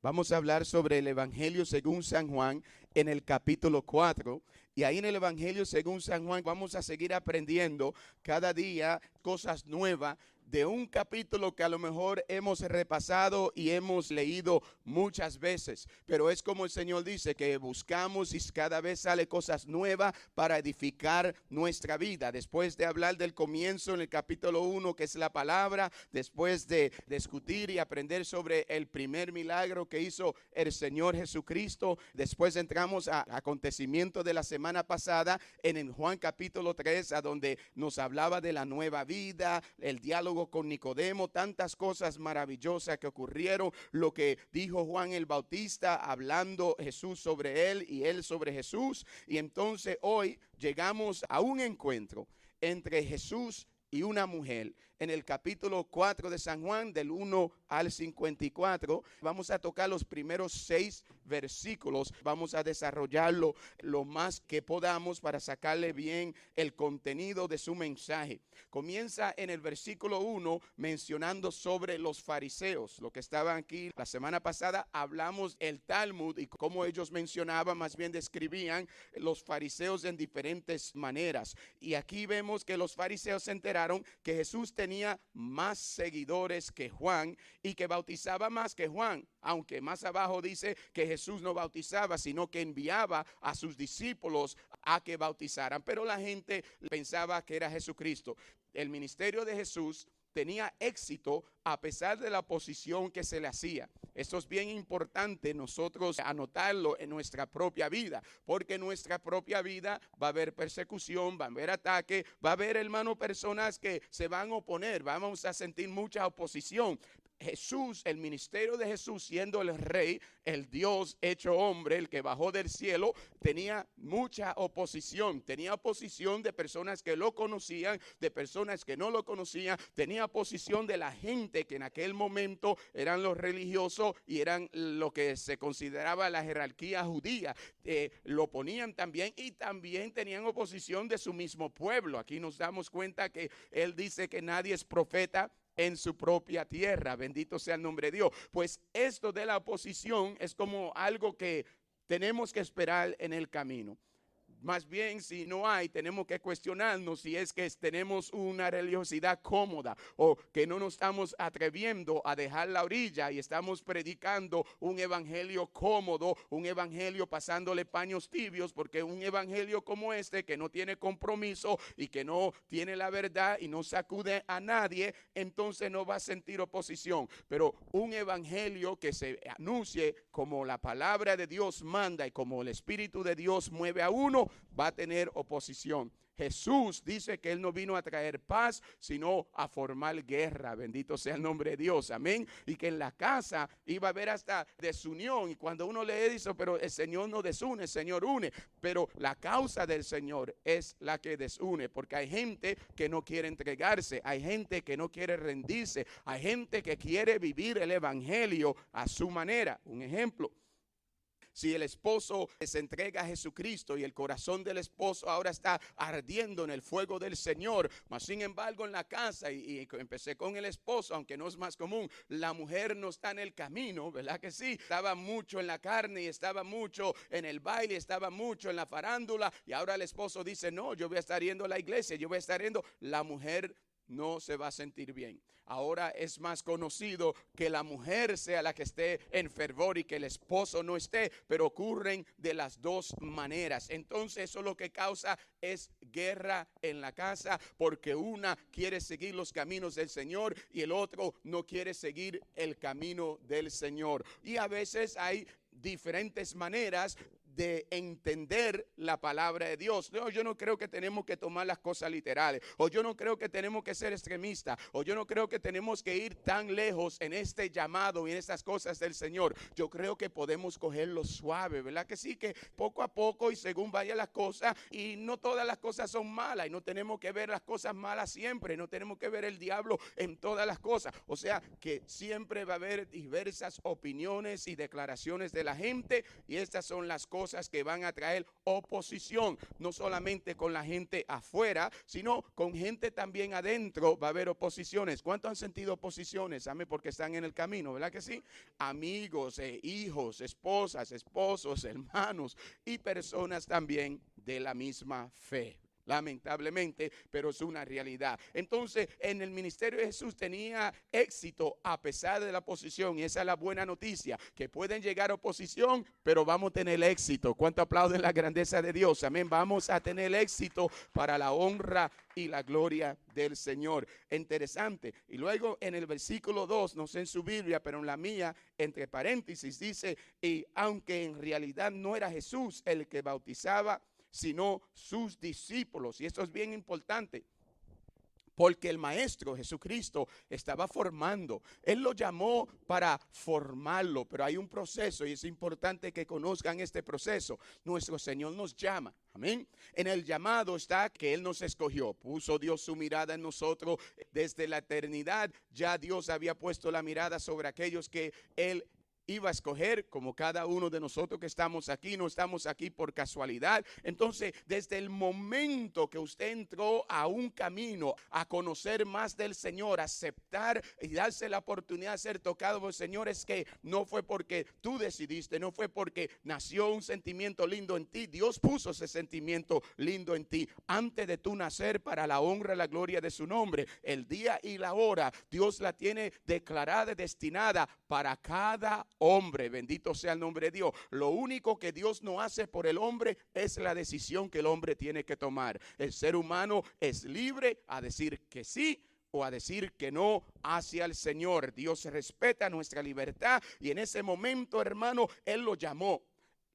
Vamos a hablar sobre el Evangelio según San Juan en el capítulo 4. Y ahí en el Evangelio según San Juan vamos a seguir aprendiendo cada día cosas nuevas de un capítulo que a lo mejor hemos repasado y hemos leído muchas veces. Pero es como el Señor dice, que buscamos y cada vez sale cosas nuevas para edificar nuestra vida. Después de hablar del comienzo en el capítulo 1, que es la palabra, después de discutir y aprender sobre el primer milagro que hizo el Señor Jesucristo, después entramos a acontecimiento de la semana pasada en Juan capítulo 3, a donde nos hablaba de la nueva vida, el diálogo con Nicodemo, tantas cosas maravillosas que ocurrieron, lo que dijo Juan el Bautista, hablando Jesús sobre él y él sobre Jesús. Y entonces hoy llegamos a un encuentro entre Jesús y una mujer. En el capítulo 4 de San Juan, del 1 al 54, vamos a tocar los primeros 6 versículos. Vamos a desarrollarlo lo más que podamos para sacarle bien el contenido de su mensaje. Comienza en el versículo 1 mencionando sobre los fariseos. Lo que estaban aquí la semana pasada, hablamos el Talmud y cómo ellos mencionaban, más bien describían los fariseos en diferentes maneras. Y aquí vemos que los fariseos se enteraron que Jesús tenía más seguidores que Juan y que bautizaba más que Juan, aunque más abajo dice que Jesús no bautizaba, sino que enviaba a sus discípulos a que bautizaran. Pero la gente pensaba que era Jesucristo. El ministerio de Jesús tenía éxito a pesar de la oposición que se le hacía. Esto es bien importante nosotros anotarlo en nuestra propia vida, porque en nuestra propia vida va a haber persecución, va a haber ataque, va a haber, hermano, personas que se van a oponer, vamos a sentir mucha oposición. Jesús, el ministerio de Jesús, siendo el rey, el Dios hecho hombre, el que bajó del cielo, tenía mucha oposición. Tenía oposición de personas que lo conocían, de personas que no lo conocían. Tenía oposición de la gente que en aquel momento eran los religiosos y eran lo que se consideraba la jerarquía judía. Lo ponían también, y también tenían oposición de su mismo pueblo. Aquí nos damos cuenta que él dice que nadie es profeta en su propia tierra. Bendito sea el nombre de Dios. Pues esto de la oposición es como algo que tenemos que esperar en el camino. Más bien, si no hay, tenemos que cuestionarnos si es que tenemos una religiosidad cómoda o que no nos estamos atreviendo a dejar la orilla y estamos predicando un evangelio cómodo, un evangelio pasándole paños tibios, porque un evangelio como este que no tiene compromiso y que no tiene la verdad y no sacude a nadie, entonces no va a sentir oposición. Pero un evangelio que se anuncie como la palabra de Dios manda y como el Espíritu de Dios mueve a uno, va a tener oposición. Jesús dice que él no vino a traer paz, sino a formar guerra. Bendito sea el nombre de Dios, amén. Y que en la casa iba a haber hasta desunión. Y cuando uno lee eso, pero el Señor no desune, el Señor une. Pero la causa del Señor es la que desune, porque hay gente que no quiere entregarse, hay gente que no quiere rendirse, hay gente que quiere vivir el evangelio a su manera. Un ejemplo: si el esposo se entrega a Jesucristo y el corazón del esposo ahora está ardiendo en el fuego del Señor, mas sin embargo en la casa, y empecé con el esposo, aunque no es más común, la mujer no está en el camino, ¿verdad que sí? Estaba mucho en la carne y estaba mucho en el baile, estaba mucho en la farándula, y ahora el esposo dice, no, yo voy a estar yendo a la iglesia, yo voy a estar yendo. La mujer no se va a sentir bien. Ahora es más conocido que la mujer sea la que esté en fervor y que el esposo no esté, pero ocurren de las dos maneras. Entonces eso lo que causa es guerra en la casa, porque una quiere seguir los caminos del Señor y el otro no quiere seguir el camino del Señor. Y a veces hay diferentes maneras de entender la palabra de Dios. No, yo no creo que tenemos que tomar las cosas literales, o yo no creo que tenemos que ser extremistas, o yo no creo que tenemos que ir tan lejos en este llamado y en estas cosas del Señor. Yo creo que podemos cogerlo suave, ¿verdad que sí? Que poco a poco y según vayan las cosas, y no todas las cosas son malas, y no tenemos que ver las cosas malas siempre, no tenemos que ver el diablo en todas las cosas. O sea que siempre va a haber diversas opiniones y declaraciones de la gente, y estas son las cosas cosas que van a traer oposición, no solamente con la gente afuera, sino con gente también adentro. Va a haber oposiciones. ¿Cuántos han sentido oposiciones? Amén, porque están en el camino, ¿verdad que sí? Amigos, hijos, esposas, esposos, hermanos y personas también de la misma fe. Lamentablemente, pero es una realidad. Entonces, en el ministerio de Jesús tenía éxito a pesar de la oposición. Y esa es la buena noticia, que pueden llegar oposición, pero vamos a tener éxito. ¿Cuánto aplauden la grandeza de Dios? Amén. Vamos a tener éxito para la honra y la gloria del Señor. Interesante. Y luego en el versículo 2, no sé en su Biblia, pero en la mía, entre paréntesis, dice, y aunque en realidad no era Jesús el que bautizaba, sino sus discípulos. Y esto es bien importante, porque el Maestro Jesucristo estaba formando. Él lo llamó para formarlo, pero hay un proceso y es importante que conozcan este proceso. Nuestro Señor nos llama. Amén. En el llamado está que Él nos escogió. Puso Dios su mirada en nosotros desde la eternidad. Ya Dios había puesto la mirada sobre aquellos que Él iba a escoger, como cada uno de nosotros que estamos aquí. No estamos aquí por casualidad. Entonces, desde el momento que usted entró a un camino a conocer más del Señor, aceptar y darse la oportunidad de ser tocado por el Señor, es que no fue porque tú decidiste, no fue porque nació un sentimiento lindo en ti. Dios puso ese sentimiento lindo en ti antes de tú nacer, para la honra y la gloria de su nombre. El día y la hora Dios la tiene declarada y destinada para cada hombre. Bendito sea el nombre de Dios. Lo único que Dios no hace por el hombre es la decisión que el hombre tiene que tomar. El ser humano es libre a decir que sí o a decir que no hacia el Señor. Dios respeta nuestra libertad y en ese momento, hermano, Él lo llamó,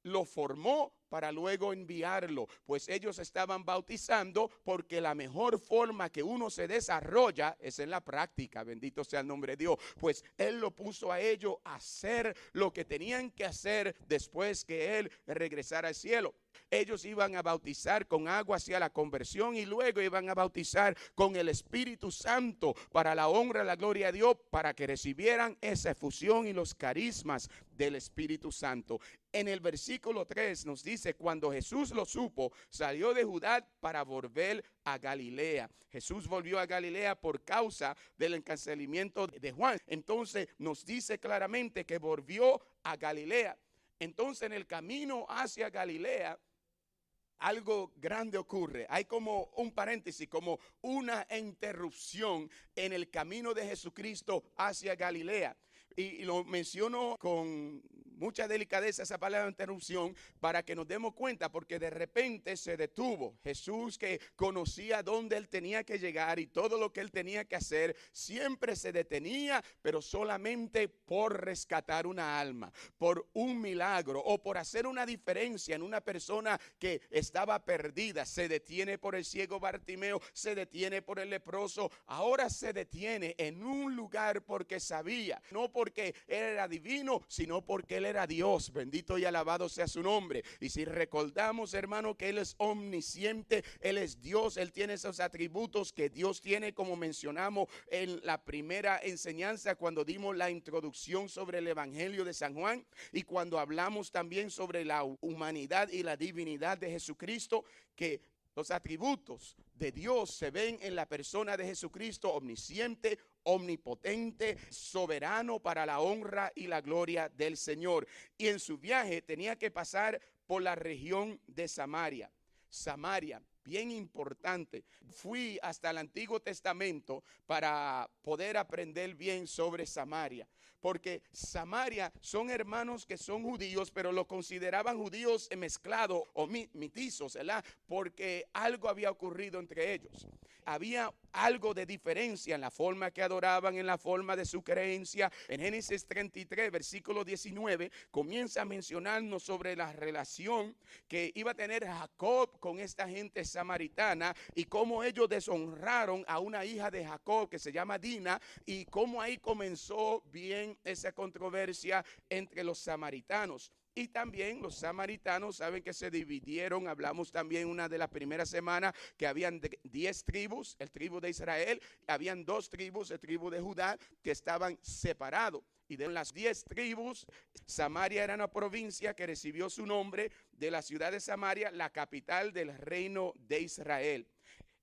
lo formó para luego enviarlo. Pues ellos estaban bautizando porque la mejor forma que uno se desarrolla es en la práctica. Bendito sea el nombre de Dios. Pues Él lo puso a ellos a hacer lo que tenían que hacer después que Él regresara al cielo. Ellos iban a bautizar con agua hacia la conversión y luego iban a bautizar con el Espíritu Santo para la honra y la gloria de Dios, para que recibieran esa efusión y los carismas del Espíritu Santo. En el versículo 3 nos dice, cuando Jesús lo supo, salió de Judá para volver a Galilea. Jesús volvió a Galilea por causa del encarcelamiento de Juan. Entonces nos dice claramente que volvió a Galilea. Entonces en el camino hacia Galilea, algo grande ocurre. Hay como un paréntesis, como una interrupción en el camino de Jesucristo hacia Galilea. Y lo menciono con mucha delicadeza esa palabra interrupción para que nos demos cuenta, porque de repente se detuvo. Jesús, que conocía dónde Él tenía que llegar y todo lo que Él tenía que hacer, siempre se detenía, pero solamente por rescatar una alma, por un milagro o por hacer una diferencia en una persona que estaba perdida. Se detiene por el ciego Bartimeo, se detiene por el leproso. Ahora se detiene en un lugar porque sabía, no porque Él era divino, sino porque Él era Dios. Bendito y alabado sea su nombre. Y si recordamos, hermano, que Él es omnisciente, Él es Dios, Él tiene esos atributos que Dios tiene, como mencionamos en la primera enseñanza cuando dimos la introducción sobre el Evangelio de San Juan, y cuando hablamos también sobre la humanidad y la divinidad de Jesucristo, que los atributos de Dios se ven en la persona de Jesucristo, omnisciente, omnipotente, soberano, para la honra y la gloria del Señor. Y en su viaje tenía que pasar por la región de Samaria. Samaria, bien importante. Fui hasta el Antiguo Testamento para poder aprender bien sobre Samaria, porque Samaria son hermanos que son judíos, pero lo consideraban judíos mezclados o mitizos, ¿verdad? Porque algo había ocurrido entre ellos. Había algo de diferencia en la forma que adoraban, en la forma de su creencia. En Génesis 33, versículo 19, comienza a mencionarnos sobre la relación que iba a tener Jacob con esta gente samaritana y cómo ellos deshonraron a una hija de Jacob que se llama Dina, y cómo ahí comenzó bien esa controversia entre los samaritanos. Y también los samaritanos saben que se dividieron. Hablamos también una de las primeras semanas que habían 10 tribus, el tribu de Israel. Habían 2 tribus, el tribu de Judá, que estaban separados. Y de las 10 tribus, Samaria era una provincia que recibió su nombre de la ciudad de Samaria, la capital del reino de Israel.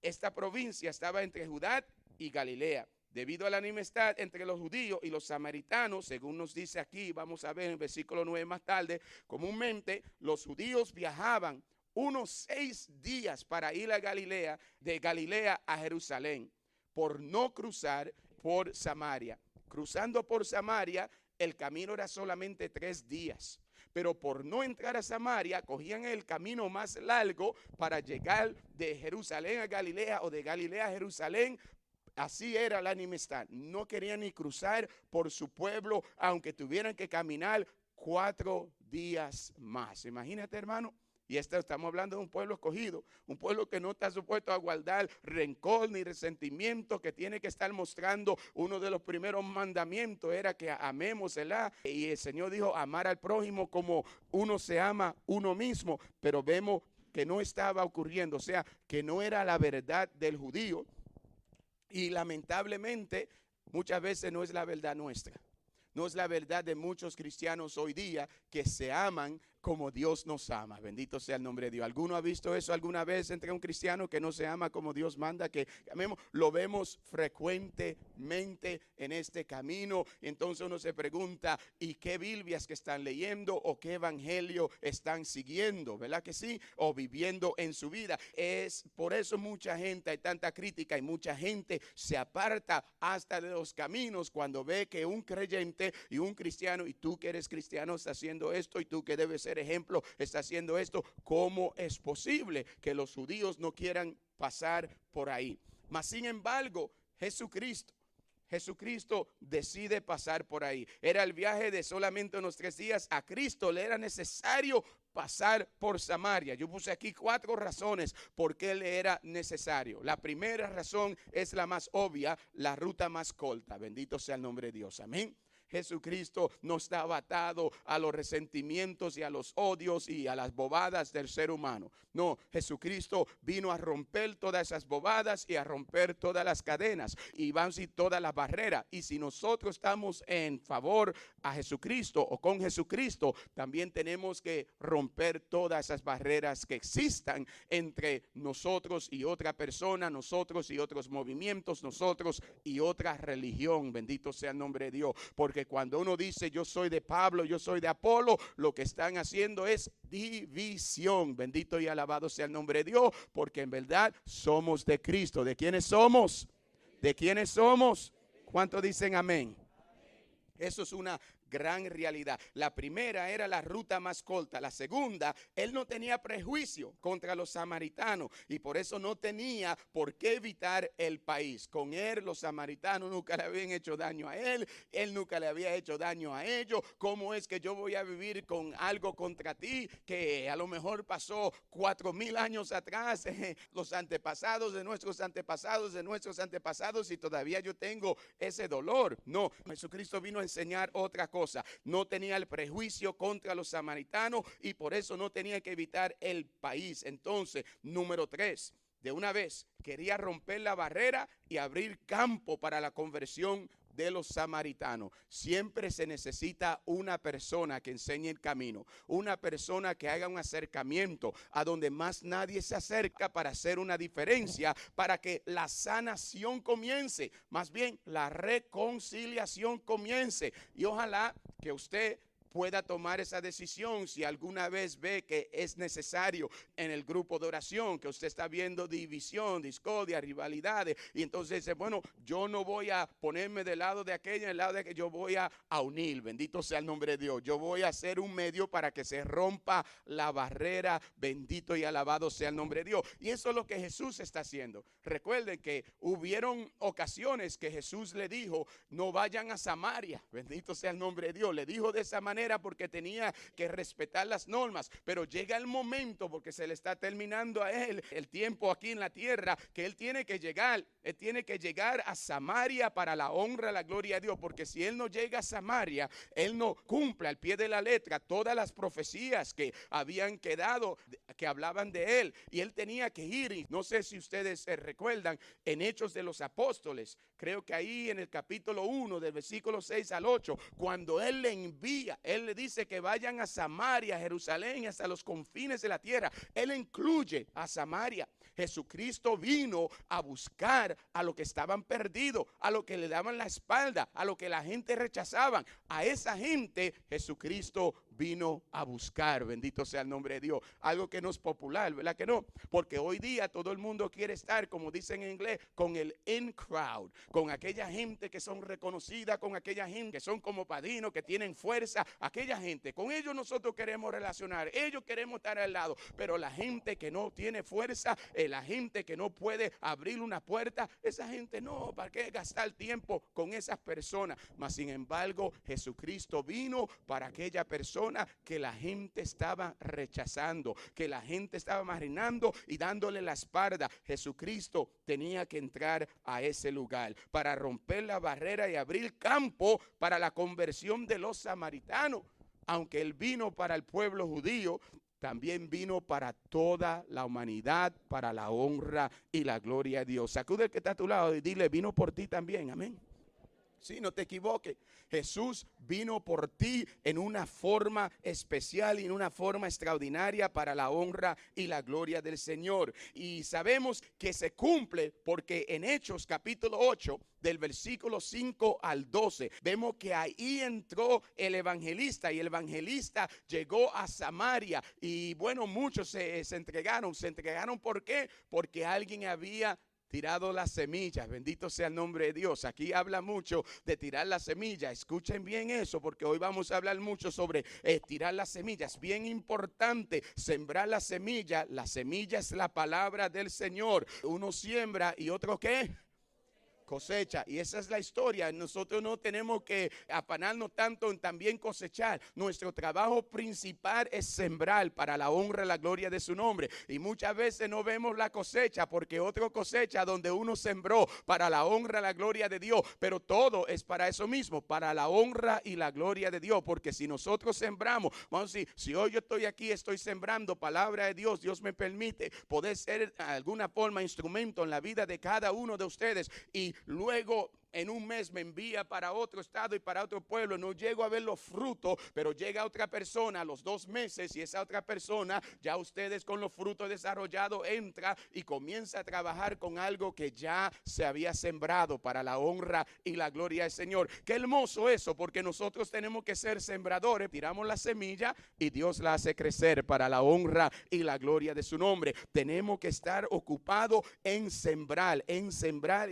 Esta provincia estaba entre Judá y Galilea. Debido a la enemistad entre los judíos y los samaritanos, según nos dice aquí, vamos a ver en el versículo 9 más tarde, comúnmente los judíos viajaban unos 6 días para ir a Galilea, de Galilea a Jerusalén, por no cruzar por Samaria. Cruzando por Samaria, el camino era solamente 3 días. Pero por no entrar a Samaria, cogían el camino más largo para llegar de Jerusalén a Galilea o de Galilea a Jerusalén. Así era la enemistad. No querían ni cruzar por su pueblo, aunque tuvieran que caminar 4 días más. Imagínate, hermano. Y estamos hablando de un pueblo escogido, un pueblo que no está supuesto a guardar rencor ni resentimiento, que tiene que estar mostrando. Uno de los primeros mandamientos era que amemos, ¿verdad? Y el Señor dijo amar al prójimo como uno se ama uno mismo, pero vemos que no estaba ocurriendo, o sea, que no era la verdad del judío. Y lamentablemente muchas veces no es la verdad nuestra. No es la verdad de muchos cristianos hoy día que se aman como Dios nos ama. Bendito sea el nombre de Dios. ¿Alguno ha visto eso alguna vez entre un cristiano que no se ama como Dios manda? Que amemos. Lo vemos frecuentemente en este camino. Entonces uno se pregunta, ¿y qué Biblias que están leyendo o qué evangelio están siguiendo? ¿Verdad que sí? O viviendo en su vida. Es por eso mucha gente, hay tanta crítica y mucha gente se aparta hasta de los caminos cuando ve que un creyente y un cristiano, y tú que eres cristiano está haciendo esto, y tú que debes ser ejemplo está haciendo esto. ¿Cómo es posible que los judíos no quieran pasar por ahí? Mas sin embargo, Jesucristo decide pasar por ahí. Era el viaje de solamente unos 3 días. A Cristo le era necesario pasar por Samaria. Yo puse aquí 4 razones por qué le era necesario. La primera razón es la más obvia, la ruta más corta. Bendito sea el nombre de Dios. Amén. Jesucristo no estaba atado a los resentimientos y a los odios y a las bobadas del ser humano. No, Jesucristo vino a romper todas esas bobadas y a romper todas las cadenas y van a todas las barreras. Y si nosotros estamos en favor a Jesucristo o con Jesucristo, también tenemos que romper todas esas barreras que existan entre nosotros y otra persona, nosotros y otros movimientos, nosotros y otra religión. Bendito sea el nombre de Dios. Porque cuando uno dice yo soy de Pablo, yo soy de Apolo, lo que están haciendo es división. Bendito y alabado sea el nombre de Dios, porque en verdad somos de Cristo. ¿De quiénes somos? ¿De quiénes somos? ¿Cuántos dicen amén? Eso es una gran realidad. La primera era la ruta más corta. La segunda, él no tenía prejuicio contra los samaritanos y por eso no tenía por qué evitar el país. Con él los samaritanos nunca le habían hecho daño a él nunca le había hecho daño a ellos. ¿Cómo es que yo voy a vivir con algo contra ti que a lo mejor pasó 4,000 años atrás, los antepasados de nuestros antepasados y todavía yo tengo ese dolor? No, Jesucristo vino a enseñar otra cosa. No tenía el prejuicio contra los samaritanos y por eso no tenía que evitar el país. Entonces, número 3, de una vez quería romper la barrera y abrir campo para la conversión de los samaritanos. Siempre se necesita una persona que enseñe el camino, una persona que haga un acercamiento a donde más nadie se acerca para hacer una diferencia, para que la sanación comience, más bien la reconciliación comience. Y ojalá que usted pueda tomar esa decisión si alguna vez ve que es necesario en el grupo de oración, que usted está viendo división, discordia, rivalidades, y entonces dice, bueno, yo no voy a ponerme del lado de aquella, del lado de que yo voy a unir, bendito sea el nombre de Dios, yo voy a hacer un medio para que se rompa la barrera, bendito y alabado sea el nombre de Dios. Y eso es lo que Jesús está haciendo. Recuerden que hubieron ocasiones que Jesús le dijo, no vayan a Samaria, bendito sea el nombre de Dios, le dijo de esa manera manera porque tenía que respetar las normas, pero llega el momento, porque se le está terminando a él el tiempo aquí en la tierra, que él tiene que llegar a Samaria para la honra, la gloria de Dios, porque si él no llega a Samaria, él no cumple al pie de la letra todas las profecías que habían quedado, que hablaban de él, y él tenía que ir. Y no sé si ustedes se recuerdan en Hechos de los Apóstoles, creo que ahí en el capítulo 1 del versículo 6 al 8, cuando él le envía, él le dice que vayan a Samaria, Jerusalén, hasta los confines de la tierra. Él incluye a Samaria. Jesucristo vino a buscar a los que estaban perdidos, a los que le daban la espalda, a los que la gente rechazaban. A esa gente Jesucristo vino a buscar. Bendito sea el nombre de Dios. Algo que no es popular, ¿verdad que no? Porque hoy día todo el mundo quiere estar, como dicen en inglés, con el in crowd, con aquella gente que son reconocidas, con aquella gente que son como padrinos, que tienen fuerza, aquella gente. Con ellos nosotros queremos relacionar, ellos queremos estar al lado, pero la gente que no tiene fuerza, la gente que no puede abrir una puerta, esa gente no, ¿para qué gastar tiempo con esas personas? Mas sin embargo, Jesucristo vino para aquella persona que la gente estaba rechazando, que la gente estaba marginando y dándole la espalda. Jesucristo tenía que entrar a ese lugar para romper la barrera y abrir campo para la conversión de los samaritanos. Aunque él vino para el pueblo judío, también vino para toda la humanidad, para la honra y la gloria de Dios. Sacude el que está a tu lado y dile, vino por ti también, amén. Sí, no te equivoques. Jesús vino por ti en una forma especial y en una forma extraordinaria para la honra y la gloria del Señor. Y sabemos que se cumple porque en Hechos capítulo 8, del versículo 5 al 12, vemos que ahí entró el evangelista y el evangelista llegó a Samaria. Y bueno, muchos se entregaron. ¿Se entregaron por qué? Porque alguien había tirado las semillas. Bendito sea el nombre de Dios. Aquí habla mucho de tirar las semillas. Escuchen bien eso, porque hoy vamos a hablar mucho sobre tirar las semillas. Bien importante sembrar la semilla. La semilla es la palabra del Señor. Uno siembra y otro ¿qué? Cosecha. Y esa es la historia. Nosotros no tenemos que afanarnos tanto en también cosechar. Nuestro trabajo principal es sembrar para la honra y la gloria de su nombre. Y muchas veces no vemos la cosecha porque otro cosecha donde uno sembró para la honra y la gloria de Dios. Pero todo es para eso mismo, para la honra y la gloria de Dios. Porque si nosotros sembramos, vamos a decir, si hoy yo estoy aquí, estoy sembrando palabra de Dios, Dios me permite poder ser de alguna forma instrumento en la vida de cada uno de ustedes. Y luego en un mes me envía para otro estado y para otro pueblo. No llego a ver los frutos, pero llega otra persona a los 2 meses y esa otra persona, ya ustedes con los frutos desarrollados, entra y comienza a trabajar con algo que ya se había sembrado para la honra y la gloria del Señor. Qué hermoso eso, porque nosotros tenemos que ser sembradores. Tiramos la semilla y Dios la hace crecer para la honra y la gloria de su nombre. Tenemos que estar ocupados en sembrar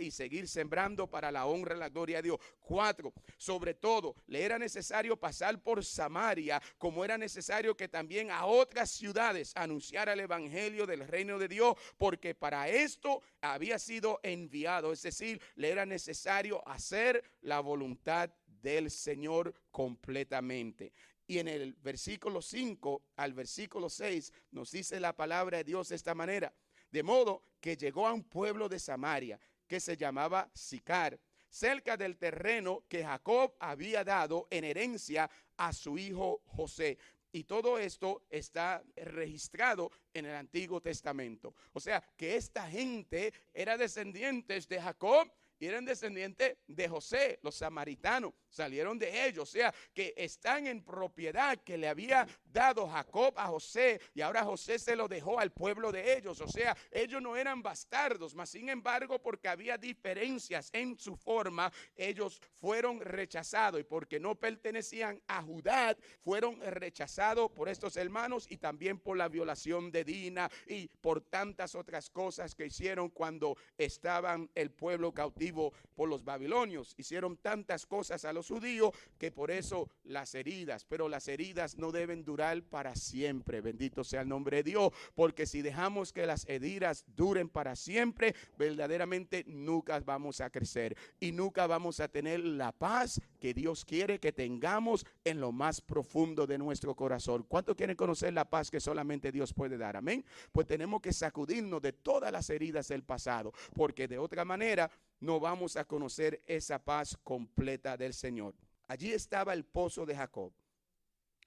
y seguir sembrando para la honra y la gloria de Dios. 4, sobre todo, le era necesario pasar por Samaria, como era necesario que también a otras ciudades anunciara el evangelio del reino de Dios, porque para esto había sido enviado, es decir, le era necesario hacer la voluntad del Señor completamente. Y en el versículo 5 al versículo 6 nos dice la palabra de Dios de esta manera: de modo que llegó a un pueblo de Samaria que se llamaba Sicar, cerca del terreno que Jacob había dado en herencia a su hijo José. Y todo esto está registrado en el Antiguo Testamento. O sea, que esta gente era descendientes de Jacob y eran descendientes de José. Los samaritanos salieron de ellos, o sea, que están en propiedad que le había dado Jacob a José, y ahora José se lo dejó al pueblo de ellos. O sea, ellos no eran bastardos, mas sin embargo, porque había diferencias en su forma, ellos fueron rechazados, y porque no pertenecían a Judá, fueron rechazados por estos hermanos y también por la violación de Dina y por tantas otras cosas que hicieron cuando estaban el pueblo cautivo cautivo por los babilonios. Hicieron tantas cosas a los judíos que por eso las heridas, pero las heridas no deben durar para siempre. Bendito sea el nombre de Dios, porque si dejamos que las heridas duren para siempre, verdaderamente nunca vamos a crecer y nunca vamos a tener la paz que Dios quiere que tengamos en lo más profundo de nuestro corazón. ¿Cuántos quieren conocer la paz que solamente Dios puede dar? Amén. Pues tenemos que sacudirnos de todas las heridas del pasado, porque de otra manera no vamos a conocer esa paz completa del Señor. Allí estaba el pozo de Jacob.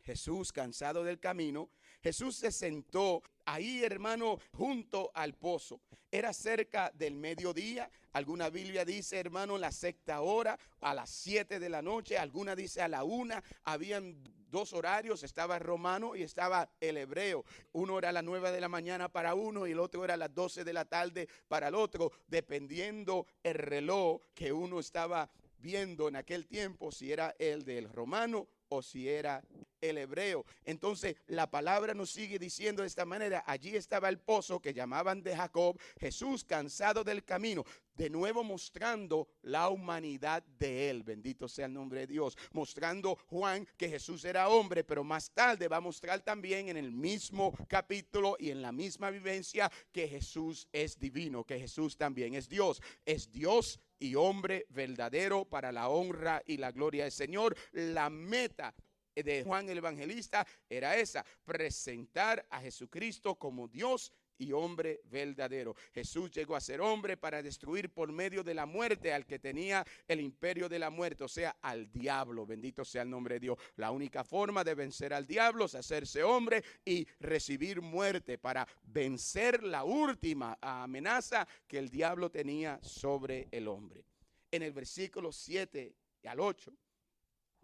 Jesús, cansado del camino, Jesús se sentó ahí, hermano, junto al pozo. Era cerca del mediodía. Alguna Biblia dice, hermano, la sexta hora, a las 7 de la noche. Alguna dice a la 1. Habían dos horarios, estaba el romano y estaba el hebreo. Uno era a las 9 de la mañana para uno y el otro era a las 12 de la tarde para el otro, dependiendo el reloj que uno estaba viendo en aquel tiempo, si era el del romano o si era el hebreo. Entonces la palabra nos sigue diciendo de esta manera: allí estaba el pozo que llamaban de Jacob. Jesús, cansado del camino, de nuevo mostrando la humanidad de él. Bendito sea el nombre de Dios. Mostrando Juan que Jesús era hombre, pero más tarde va a mostrar también en el mismo capítulo y en la misma vivencia que Jesús es divino, que Jesús también es Dios. Es Dios y hombre verdadero para la honra y la gloria del Señor. La meta de Juan el Evangelista era esa: presentar a Jesucristo como Dios y hombre verdadero. Jesús llegó a ser hombre para destruir por medio de la muerte al que tenía el imperio de la muerte, o sea, al diablo. Bendito sea el nombre de Dios. La única forma de vencer al diablo es hacerse hombre y recibir muerte para vencer la última amenaza que el diablo tenía sobre el hombre. En el versículo 7 al 8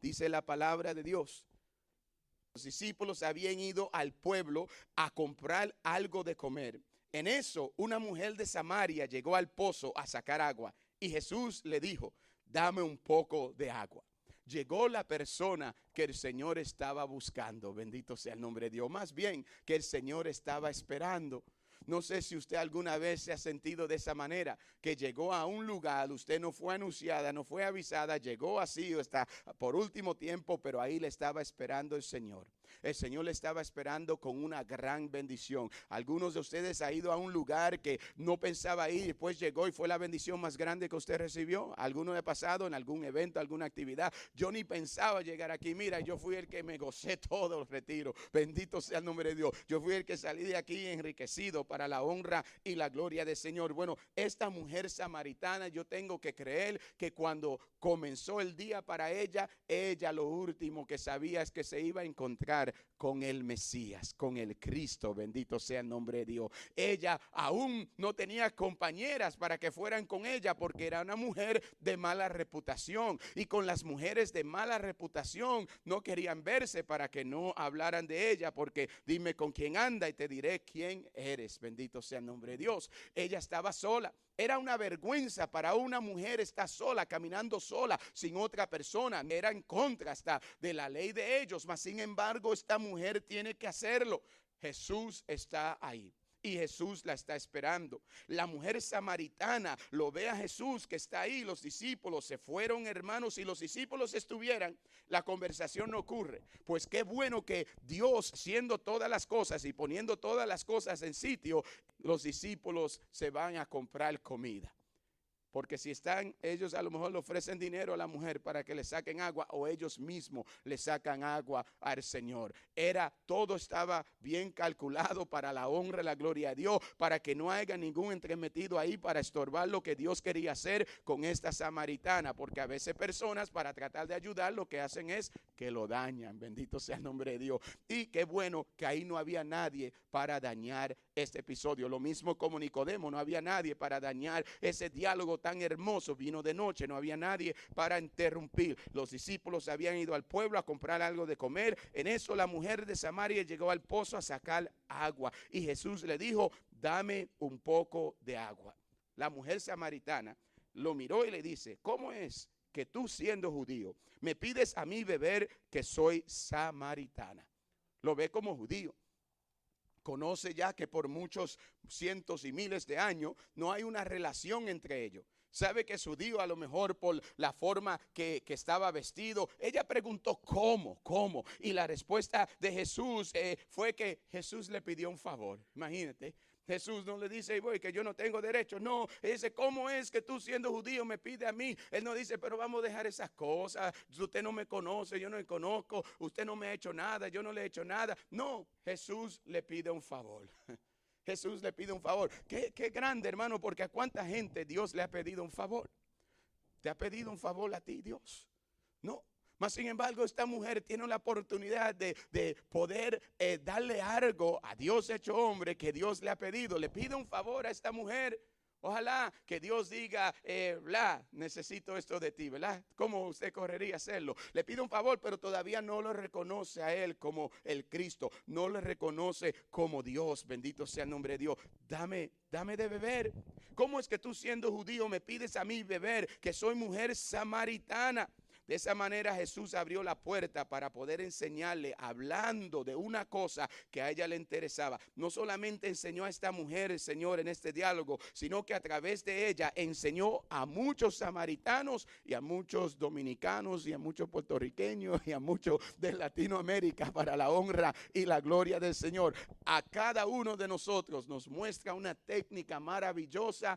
dice la palabra de Dios: los discípulos habían ido al pueblo a comprar algo de comer. En eso, una mujer de Samaria llegó al pozo a sacar agua y Jesús le dijo: dame un poco de agua. Llegó la persona que el Señor estaba buscando. Bendito sea el nombre de Dios. Más bien que el Señor estaba esperando. No sé si usted alguna vez se ha sentido de esa manera, que llegó a un lugar, usted no fue anunciada, no fue avisada, llegó así o está por último tiempo, pero ahí le estaba esperando el Señor. El Señor le estaba esperando con una gran bendición. Algunos de ustedes han ido a un lugar que no pensaba ir y después llegó y fue la bendición más grande que usted recibió. Alguno ha pasado en algún evento, alguna actividad. Yo ni pensaba llegar aquí. Mira, yo fui el que me gocé todo el retiro. Bendito sea el nombre de Dios. Yo fui el que salí de aquí enriquecido para la honra y la gloria del Señor. Bueno, esta mujer samaritana, yo tengo que creer que cuando comenzó el día para ella lo último que sabía es que se iba a encontrar con el Mesías, con el Cristo. Bendito sea el nombre de Dios. Ella aún no tenía compañeras para que fueran con ella porque era una mujer de mala reputación, y con las mujeres de mala reputación no querían verse para que no hablaran de ella, porque dime con quién anda y te diré quién eres. Bendito sea el nombre de Dios. Ella estaba sola. Era una vergüenza para una mujer estar sola, caminando sola, sin otra persona. Era en contra hasta de la ley de ellos, mas sin embargo esta mujer tiene que hacerlo. Jesús está ahí y Jesús la está esperando. La mujer samaritana lo ve a Jesús que está ahí. Los discípulos se fueron, hermanos. Si los discípulos estuvieran, la conversación no ocurre. Pues qué bueno que Dios, siendo todas las cosas y poniendo todas las cosas en sitio, los discípulos se van a comprar comida. Porque si están, ellos a lo mejor le ofrecen dinero a la mujer para que le saquen agua, o ellos mismos le sacan agua al Señor. Todo estaba bien calculado para la honra y la gloria de Dios, para que no haya ningún entremetido ahí para estorbar lo que Dios quería hacer con esta samaritana. Porque a veces personas, para tratar de ayudar, lo que hacen es que lo dañan. Bendito sea el nombre de Dios. Y qué bueno que ahí no había nadie para dañar este episodio. Lo mismo como Nicodemo, no había nadie para dañar ese diálogo tan hermoso. Vino de noche, no había nadie para interrumpir. Los discípulos habían ido al pueblo a comprar algo de comer. En eso la mujer de Samaria llegó al pozo a sacar agua y Jesús le dijo: dame un poco de agua. La mujer samaritana lo miró y le dice: ¿cómo es que tú, siendo judío, me pides a mí beber, que soy samaritana? Lo ve como judío. Conoce ya que por muchos cientos y miles de años no hay una relación entre ellos. Sabe que es judío a lo mejor por la forma que estaba vestido. Ella preguntó ¿cómo? Y la respuesta de Jesús fue que Jesús le pidió un favor. Imagínate. Jesús no le dice, voy, que yo no tengo derecho. No, él dice, ¿cómo es que tú siendo judío me pide a mí? Él no dice, pero vamos a dejar esas cosas. Usted no me conoce, yo no le conozco. Usted no me ha hecho nada, yo no le he hecho nada. No, Jesús le pide un favor. Jesús le pide un favor. Qué grande, hermano, porque a cuánta gente Dios le ha pedido un favor. ¿Te ha pedido un favor a ti, Dios? No. Mas sin embargo, esta mujer tiene la oportunidad de poder darle algo a Dios hecho hombre que Dios le ha pedido. Le pide un favor a esta mujer. Ojalá que Dios diga, necesito esto de ti, ¿verdad? ¿Cómo usted correría a hacerlo? Le pide un favor, pero todavía no lo reconoce a él como el Cristo. No le reconoce como Dios. Bendito sea el nombre de Dios. Dame de beber. ¿Cómo es que tú siendo judío me pides a mí beber, que soy mujer samaritana? De esa manera Jesús abrió la puerta para poder enseñarle, hablando de una cosa que a ella le interesaba. No solamente enseñó a esta mujer, el Señor, en este diálogo, sino que a través de ella enseñó a muchos samaritanos y a muchos dominicanos y a muchos puertorriqueños y a muchos de Latinoamérica, para la honra y la gloria del Señor. A cada uno de nosotros nos muestra una técnica maravillosa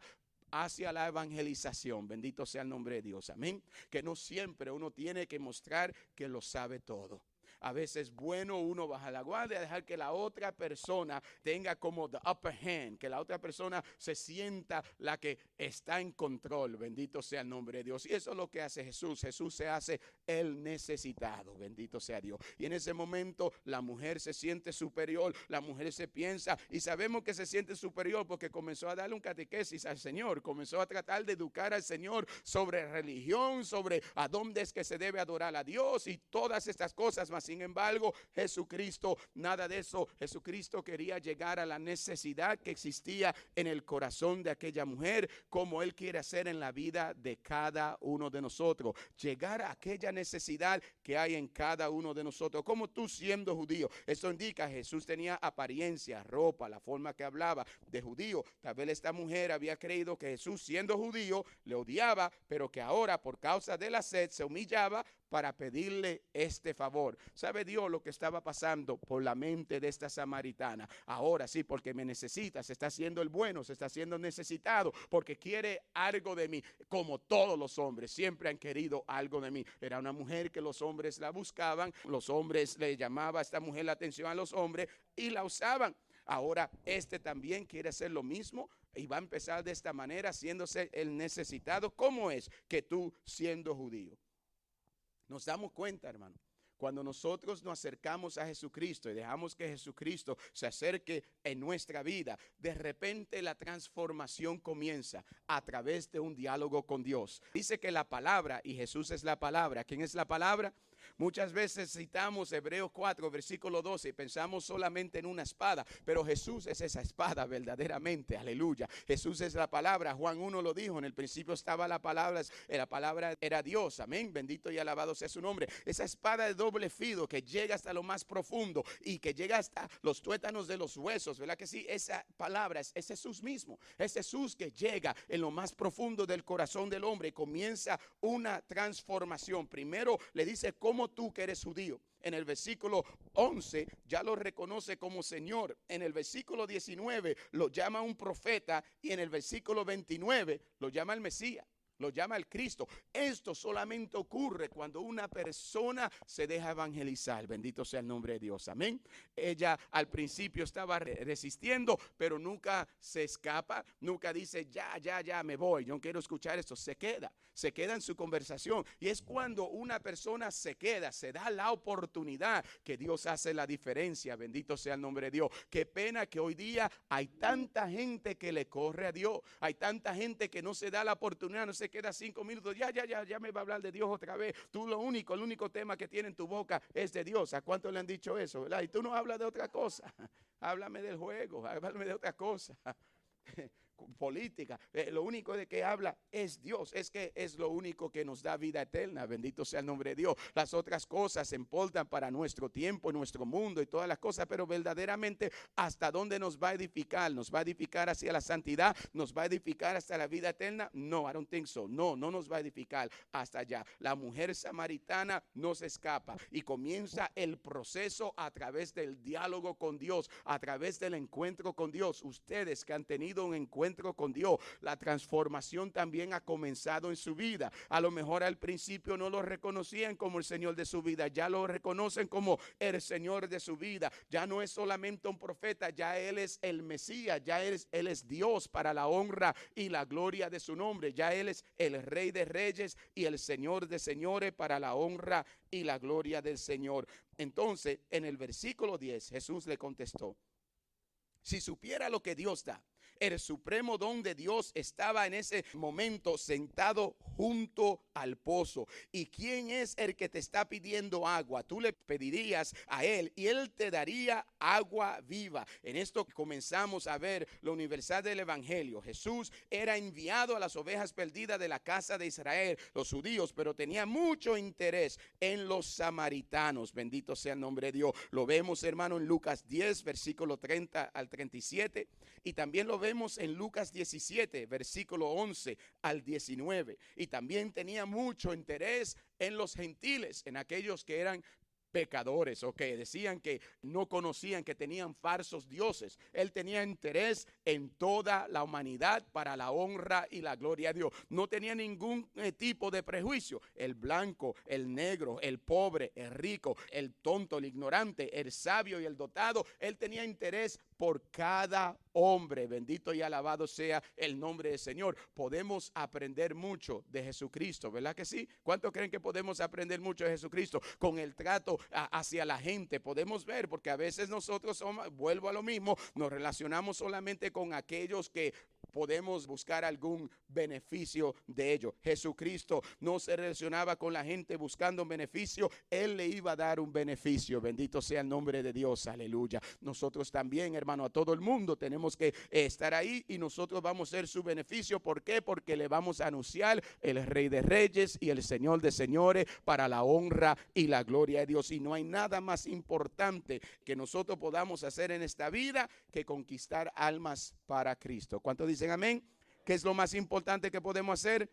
hacia la evangelización. Bendito sea el nombre de Dios. Amén. Que no siempre uno tiene que mostrar que lo sabe todo. A veces es bueno uno bajar la guardia, dejar que la otra persona tenga como the upper hand, que la otra persona se sienta la que está en control. Bendito sea el nombre de Dios. Y eso es lo que hace Jesús. Jesús se hace el necesitado. Bendito sea Dios. Y en ese momento la mujer se siente superior. La mujer se piensa, y sabemos que se siente superior porque comenzó a darle un catequesis al Señor. Comenzó a tratar de educar al Señor sobre religión, sobre a dónde es que se debe adorar a Dios y todas estas cosas. Mas sin embargo, Jesucristo, nada de eso. Jesucristo quería llegar a la necesidad que existía en el corazón de aquella mujer, como Él quiere hacer en la vida de cada uno de nosotros. Llegar a aquella necesidad que hay en cada uno de nosotros. Como tú siendo judío, esto indica Jesús tenía apariencia, ropa, la forma que hablaba de judío. Tal vez esta mujer había creído que Jesús siendo judío le odiaba, pero que ahora por causa de la sed se humillaba para pedirle este favor. ¿Sabe Dios lo que estaba pasando por la mente de esta samaritana? Ahora sí, porque me necesita, se está haciendo el bueno, se está haciendo necesitado, porque quiere algo de mí, como todos los hombres siempre han querido algo de mí. Era una mujer que los hombres la buscaban, los hombres le llamaban a esta mujer la atención a los hombres y la usaban. Ahora este también quiere hacer lo mismo y va a empezar de esta manera, haciéndose el necesitado. ¿Cómo es que tú siendo judío? Nos damos cuenta, hermano, cuando nosotros nos acercamos a Jesucristo y dejamos que Jesucristo se acerque en nuestra vida, de repente la transformación comienza a través de un diálogo con Dios. Dice que la palabra, y Jesús es la palabra. ¿Quién es la palabra? Muchas veces citamos Hebreos 4, versículo 12 y pensamos solamente en una espada, pero Jesús es esa espada verdaderamente, aleluya. Jesús es la palabra. Juan 1 lo dijo, en el principio estaba la palabra era Dios, amén, bendito y alabado sea su nombre. Esa espada de doble filo que llega hasta lo más profundo y que llega hasta los tuétanos de los huesos, ¿verdad que sí? Esa palabra es Jesús mismo, es Jesús que llega en lo más profundo del corazón del hombre y comienza una transformación. Primero le dice, como tú que eres judío. En el versículo 11 ya lo reconoce como Señor. En el versículo 19 lo llama un profeta y en el versículo 29 lo llama el Mesías. Lo llama el Cristo. Esto solamente ocurre cuando una persona se deja evangelizar. Bendito sea el nombre de Dios. Amén. Ella al principio estaba resistiendo, pero nunca se escapa. Nunca dice, ya, me voy. Yo no quiero escuchar esto. Se queda en su conversación. Y es cuando una persona se queda, se da la oportunidad, que Dios hace la diferencia. Bendito sea el nombre de Dios. Qué pena que hoy día hay tanta gente que le corre a Dios. Hay tanta gente que no se da la oportunidad, no se queda 5 minutos, ya me va a hablar de Dios otra vez. Tú el único tema que tiene en tu boca es de Dios. ¿A cuánto le han dicho eso, verdad? Y tú no hablas de otra cosa. Háblame del juego, háblame de otra cosa. política. Lo único de que habla es Dios. Es que es lo único que nos da vida eterna. Bendito sea el nombre de Dios. Las otras cosas se importan para nuestro tiempo, nuestro mundo y todas las cosas, pero verdaderamente hasta dónde nos va a edificar. ¿Nos va a edificar hacia la santidad? ¿Nos va a edificar hasta la vida eterna? No, I don't think so. No nos va a edificar hasta allá. La mujer samaritana no se escapa y comienza el proceso a través del diálogo con Dios, a través del encuentro con Dios. Ustedes que han tenido un encuentro con Dios, la transformación también ha comenzado en su vida. A lo mejor al principio no lo reconocían como el Señor de su vida, ya lo reconocen como el Señor de su vida. Ya no es solamente un profeta, ya Él es el Mesías, ya Él es Dios para la honra y la gloria de su nombre. Ya Él es el Rey de Reyes y el Señor de Señores para la honra y la gloria del Señor. Entonces, en el versículo 10, Jesús le contestó: si supiera lo que Dios da, el supremo don de Dios estaba en ese momento sentado junto al pozo. ¿Y quién es el que te está pidiendo agua? Tú le pedirías a él y él te daría agua viva. En esto comenzamos a ver la universalidad del evangelio. Jesús era enviado a las ovejas perdidas de la casa de Israel, los judíos, pero tenía mucho interés en los samaritanos. Bendito sea el nombre de Dios. Lo vemos, hermano, en Lucas 10, versículo 30 al 37, y también lo vemos en Lucas 17, versículo 11 al 19. Y también tenía mucho interés en los gentiles, en aquellos que eran pecadores o que decían que no conocían, que tenían falsos dioses. Él tenía interés en toda la humanidad para la honra y la gloria de Dios. No tenía ningún tipo de prejuicio. El blanco, el negro, el pobre, el rico, el tonto, el ignorante, el sabio y el dotado. Él tenía interés por cada hombre. Bendito y alabado sea el nombre del Señor. Podemos aprender mucho de Jesucristo, ¿verdad que sí? ¿Cuántos creen que podemos aprender mucho de Jesucristo? Con el trato hacia la gente podemos ver, porque a veces nosotros somos, vuelvo a lo mismo, nos relacionamos solamente con aquellos que podemos buscar algún beneficio de ellos. Jesucristo no se relacionaba con la gente buscando un beneficio, Él le iba a dar un beneficio. Bendito sea el nombre de Dios, aleluya. Nosotros también, hermano, a todo el mundo tenemos que estar ahí y nosotros vamos a ser su beneficio. ¿Por qué? Porque le vamos a anunciar el Rey de Reyes y el Señor de Señores para la honra y la gloria de Dios. Y no hay nada más importante que nosotros podamos hacer en esta vida que conquistar almas para Cristo. ¿Cuántos dicen amén? ¿Qué es lo más importante que podemos hacer?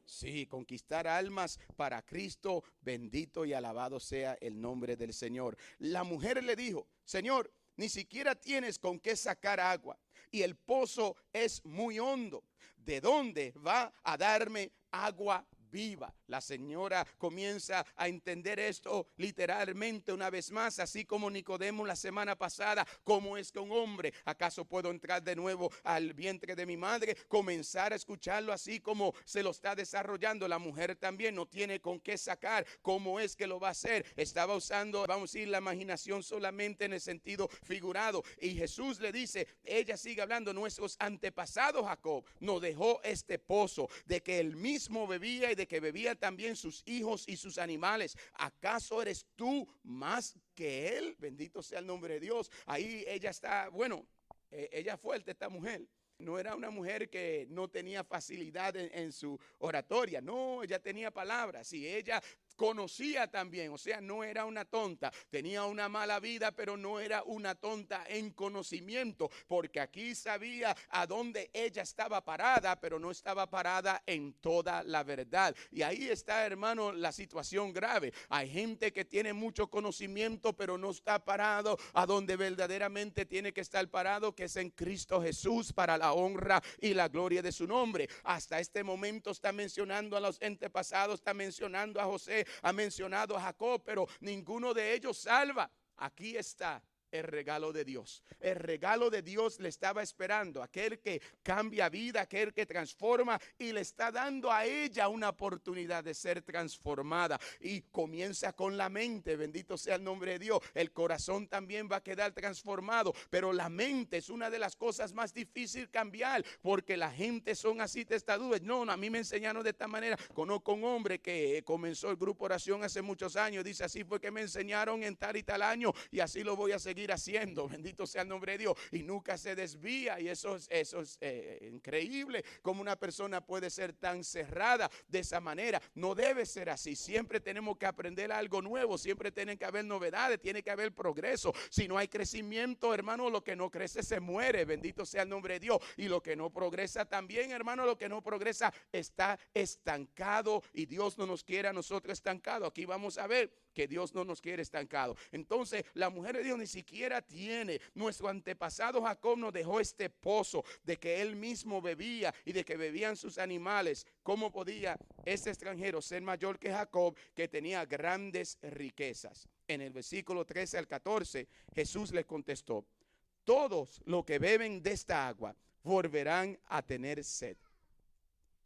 Sí, conquistar almas para Cristo. Bendito y alabado sea el nombre del Señor. La mujer le dijo: Señor, ni siquiera tienes con qué sacar agua y el pozo es muy hondo. ¿De dónde va a darme agua viva? La señora comienza a entender esto literalmente una vez más, así como Nicodemo la semana pasada. ¿Cómo es que un hombre, acaso puedo entrar de nuevo al vientre de mi madre? Comenzar a escucharlo así como se lo está desarrollando. La mujer también no tiene con qué sacar. ¿Cómo es que lo va a hacer? Estaba usando, vamos a decir, la imaginación solamente en el sentido figurado. Y Jesús le dice, ella sigue hablando: nuestros antepasados Jacob nos dejó este pozo, de que él mismo bebía y de que bebía también sus hijos y sus animales. ¿Acaso eres tú más que él? Bendito sea el nombre de Dios. Ahí ella está, bueno, ella fuerte, esta mujer. No era una mujer que no tenía facilidad en su oratoria. No, ella tenía palabras y ella conocía también, o sea, no era una tonta. Tenía una mala vida, pero no era una tonta en conocimiento, porque aquí sabía a dónde ella estaba parada, pero no estaba parada en toda la verdad. Y ahí está, hermano, la situación grave. Hay gente que tiene mucho conocimiento, pero no está parado a donde verdaderamente tiene que estar parado, que es en Cristo Jesús, para la honra y la gloria de su nombre. Hasta este momento está mencionando a los antepasados, está mencionando a José, ha mencionado a Jacob, pero ninguno de ellos salva. Aquí está el regalo de Dios. El regalo de Dios le estaba esperando, aquel que cambia vida, aquel que transforma, y le está dando a ella una oportunidad de ser transformada. Y comienza con la mente, bendito sea el nombre de Dios. El corazón también va a quedar transformado, pero la mente es una de las cosas más difíciles cambiar, porque la gente son así testaduras. No, a mí me enseñaron de esta manera. Conozco un hombre que comenzó el grupo Oración hace muchos años, dice: así fue que me enseñaron en tal y tal año, y así lo voy a seguir seguir haciendo, bendito sea el nombre de Dios, y nunca se desvía. Y eso es increíble, como una persona puede ser tan cerrada de esa manera. No debe ser así. Siempre tenemos que aprender algo nuevo, siempre tienen que haber novedades, tiene que haber progreso. Si no hay crecimiento, hermano, lo que no crece se muere, bendito sea el nombre de Dios. Y lo que no progresa también, hermano, lo que no progresa está estancado, y Dios no nos quiere a nosotros estancado. Aquí vamos a ver que Dios no nos quiere estancado. Entonces la mujer de Dios ni siquiera tiene. Nuestro antepasado Jacob nos dejó este pozo de que él mismo bebía y de que bebían sus animales. ¿Cómo podía este extranjero ser mayor que Jacob, que tenía grandes riquezas? En el versículo 13 al 14, Jesús le contestó: todos los que beben de esta agua volverán a tener sed.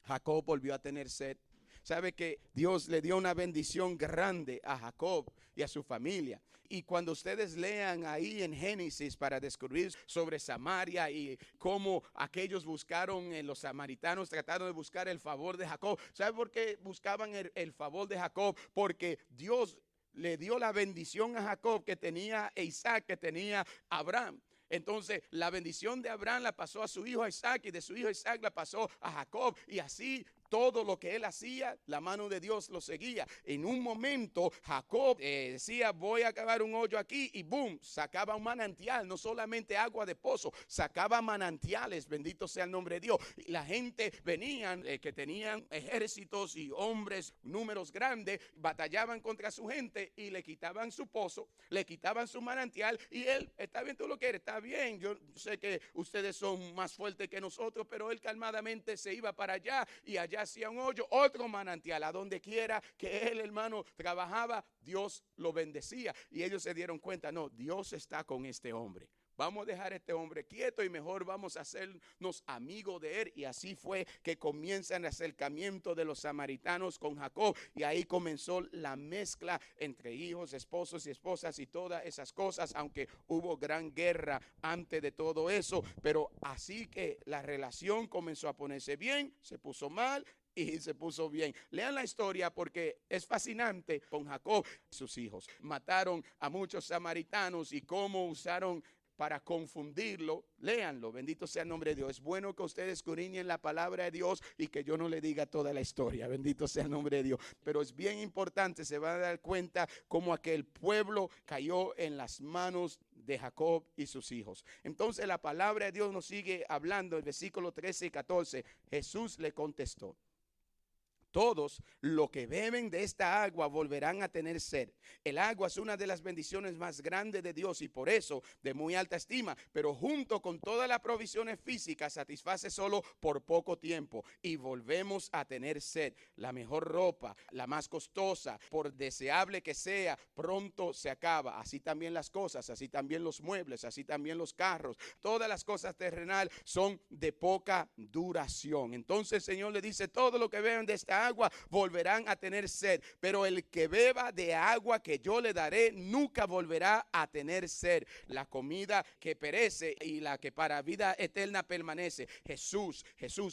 Jacob volvió a tener sed. Sabe que Dios le dio una bendición grande a Jacob y a su familia. Y cuando ustedes lean ahí en Génesis para descubrir sobre Samaria y cómo aquellos buscaron, los samaritanos trataron de buscar el favor de Jacob. ¿Sabe por qué buscaban el favor de Jacob? Porque Dios le dio la bendición a Jacob que tenía Isaac, que tenía Abraham. Entonces la bendición de Abraham la pasó a su hijo Isaac, y de su hijo Isaac la pasó a Jacob, y así todo lo que él hacía, la mano de Dios lo seguía. En un momento Jacob decía: voy a cavar un hoyo aquí, y boom, sacaba un manantial, no solamente agua de pozo, sacaba manantiales, bendito sea el nombre de Dios. Y la gente venían, que tenían ejércitos y hombres, números grandes, batallaban contra su gente y le quitaban su pozo, le quitaban su manantial, y él: está bien, tú lo quieres, está bien, yo sé que ustedes son más fuertes que nosotros, pero él calmadamente se iba para allá, y allá hacía un hoyo, otro manantial. A donde quiera que él, hermano, trabajaba, Dios lo bendecía. Y ellos se dieron cuenta: no, Dios está con este hombre. Vamos a dejar a este hombre quieto y mejor vamos a hacernos amigos de él. Y así fue que comienza el acercamiento de los samaritanos con Jacob. Y ahí comenzó la mezcla entre hijos, esposos y esposas y todas esas cosas, aunque hubo gran guerra antes de todo eso. Pero así que la relación comenzó a ponerse bien, se puso mal y se puso bien. Lean la historia porque es fascinante con Jacob y sus hijos. Mataron a muchos samaritanos y cómo usaron para confundirlo. Léanlo, bendito sea el nombre de Dios. Es bueno que ustedes escudriñen la palabra de Dios y que yo no le diga toda la historia, bendito sea el nombre de Dios. Pero es bien importante, se van a dar cuenta cómo aquel pueblo cayó en las manos de Jacob y sus hijos. Entonces la palabra de Dios nos sigue hablando. El versículo 13 y 14, Jesús le contestó: todos los que beben de esta agua volverán a tener sed. El agua es una de las bendiciones más grandes de Dios y por eso de muy alta estima, pero junto con todas las provisiones físicas satisface solo por poco tiempo, y volvemos a tener sed. La mejor ropa, la más costosa, por deseable que sea, pronto se acaba. Así también las cosas, así también los muebles, así también los carros. Todas las cosas terrenales son de poca duración. Entonces el Señor le dice: todo lo que beben de esta agua volverán a tener sed, pero el que beba de agua que yo le daré nunca volverá a tener sed. La comida que perece y la que para vida eterna permanece. Jesús,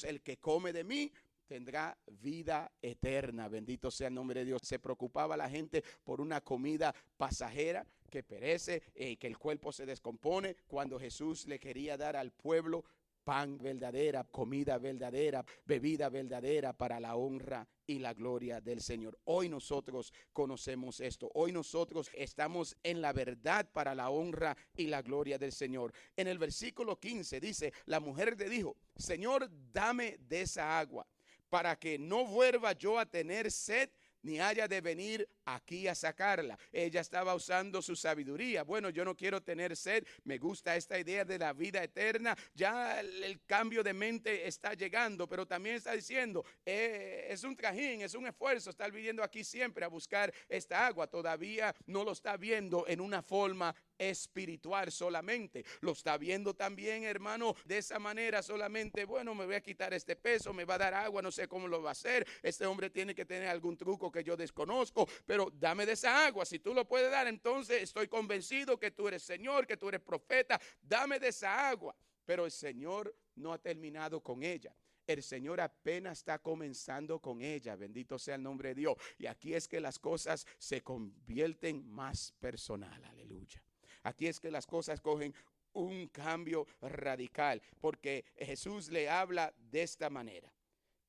el que come de mí tendrá vida eterna. Bendito sea el nombre de Dios. Se preocupaba la gente por una comida pasajera que perece, que el cuerpo se descompone, cuando Jesús le quería dar al pueblo pan verdadera, comida verdadera, bebida verdadera para la honra y la gloria del Señor. Hoy nosotros conocemos esto. Hoy nosotros estamos en la verdad para la honra y la gloria del Señor. En el versículo 15 dice: la mujer le dijo: Señor, dame de esa agua, para que no vuelva yo a tener sed, ni haya de venir aquí a sacarla. Ella estaba usando su sabiduría. Bueno, yo no quiero tener sed, me gusta esta idea de la vida eterna. Ya el cambio de mente está llegando, pero también está diciendo, es un trajín, es un esfuerzo estar viviendo aquí siempre a buscar esta agua. Todavía no lo está viendo en una forma espiritual solamente, lo está viendo también, hermano, de esa manera solamente. Bueno, me voy a quitar este peso, me va a dar agua, no sé cómo lo va a hacer. Este hombre tiene que tener algún truco que yo desconozco, pero dame de esa agua. Si tú lo puedes dar, entonces estoy convencido que tú eres Señor, que tú eres profeta. Dame de esa agua. Pero el Señor no ha terminado con ella. El Señor apenas está comenzando con ella. Bendito sea el nombre de Dios. Y aquí es que las cosas se convierten más personal. Aleluya. Aquí es que las cosas cogen un cambio radical, porque Jesús le habla de esta manera.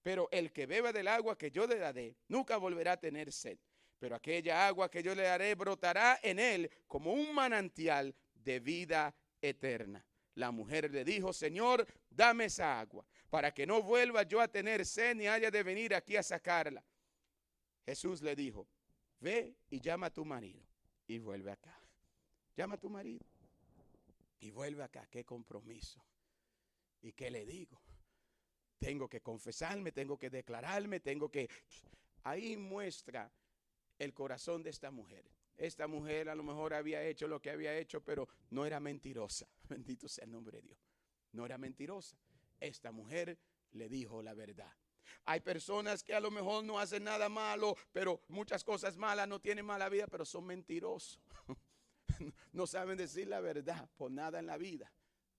Pero el que beba del agua que yo le daré, nunca volverá a tener sed. Pero aquella agua que yo le daré brotará en él como un manantial de vida eterna. La mujer le dijo, Señor, dame esa agua, para que no vuelva yo a tener sed ni haya de venir aquí a sacarla. Jesús le dijo, ve y llama a tu marido y vuelve acá. Llama a tu marido y vuelve acá. Qué compromiso. ¿Y qué le digo? Tengo que confesarme, tengo que declararme, tengo que... Ahí muestra el corazón de esta mujer. Esta mujer a lo mejor había hecho lo que había hecho, pero no era mentirosa. Bendito sea el nombre de Dios. No era mentirosa. Esta mujer le dijo la verdad. Hay personas que a lo mejor no hacen nada malo, pero muchas cosas malas, no tienen mala vida, pero son mentirosos. No saben decir la verdad por nada en la vida.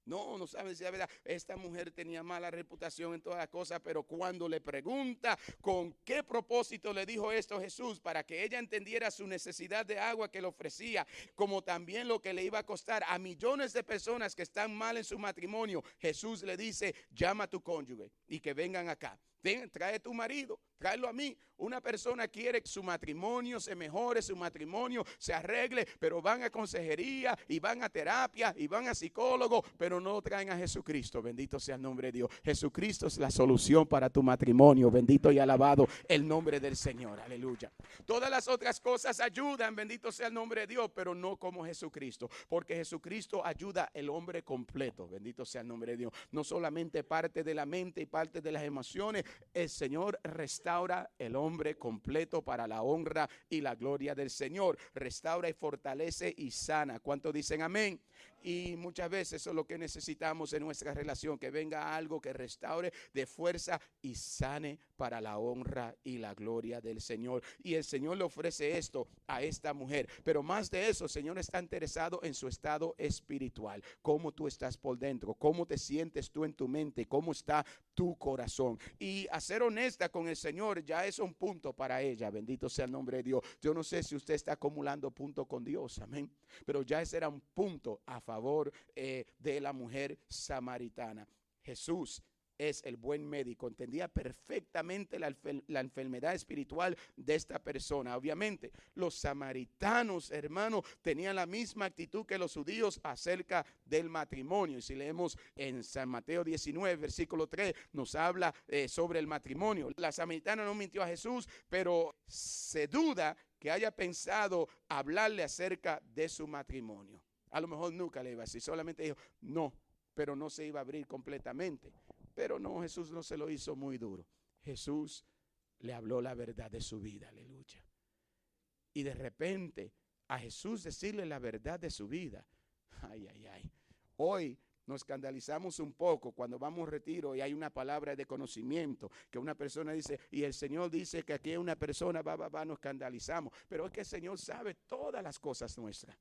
No saben decir la verdad. Esta mujer tenía mala reputación en todas las cosas, pero cuando le pregunta con qué propósito le dijo esto Jesús, para que ella entendiera su necesidad de agua que le ofrecía, como también lo que le iba a costar a millones de personas que están mal en su matrimonio, Jesús le dice, llama a tu cónyuge y que vengan acá. Ven, trae tu marido, tráelo a mí. Una persona quiere que su matrimonio se mejore, su matrimonio se arregle, pero van a consejería y van a terapia y van a psicólogo, pero no traen a Jesucristo. Bendito sea el nombre de Dios. Jesucristo es la solución para tu matrimonio. Bendito y alabado el nombre del Señor. Aleluya. Todas las otras cosas ayudan, bendito sea el nombre de Dios, pero no como Jesucristo, porque Jesucristo ayuda al hombre completo. Bendito sea el nombre de Dios. No solamente parte de la mente y parte de las emociones. El Señor restaura el hombre completo para la honra y la gloria del Señor. Restaura y fortalece y sana. ¿Cuántos dicen amén? Y muchas veces eso es lo que necesitamos en nuestra relación, que venga algo que restaure de fuerza y sane para la honra y la gloria del Señor. Y el Señor le ofrece esto a esta mujer. Pero más de eso, el Señor está interesado en su estado espiritual. Cómo tú estás por dentro, cómo te sientes tú en tu mente, cómo está tu corazón. Y a ser honesta con el Señor ya es un punto para ella. Bendito sea el nombre de Dios. Yo no sé si usted está acumulando puntos con Dios, amén, pero ya ese era un punto a favor de la mujer samaritana. Jesús es el buen médico, entendía perfectamente la enfermedad espiritual de esta persona. Obviamente, los samaritanos, hermanos, tenían la misma actitud que los judíos acerca del matrimonio. Y si leemos en San Mateo 19, versículo 3, nos habla sobre el matrimonio. La samaritana no mintió a Jesús, pero se duda que haya pensado hablarle acerca de su matrimonio. A lo mejor nunca le iba a decir, solamente dijo no, pero no se iba a abrir completamente. Pero no, Jesús no se lo hizo muy duro. Jesús le habló la verdad de su vida, aleluya. Y de repente, a Jesús decirle la verdad de su vida, ay. Hoy nos escandalizamos un poco cuando vamos a un retiro y hay una palabra de conocimiento, que una persona dice, y el Señor dice que aquí una persona nos escandalizamos. Pero es que el Señor sabe todas las cosas nuestras.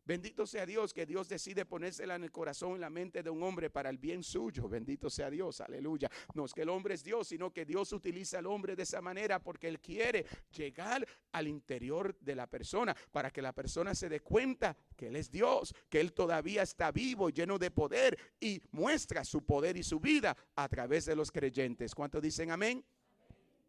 Bendito sea Dios, que Dios decide ponérsela en el corazón, en la mente de un hombre para el bien suyo. Bendito sea Dios, aleluya. No es que el hombre es Dios, sino que Dios utiliza al hombre de esa manera porque Él quiere llegar al interior de la persona, para que la persona se dé cuenta que Él es Dios, que Él todavía está vivo, lleno de poder, y muestra su poder y su vida a través de los creyentes. ¿Cuántos dicen amén?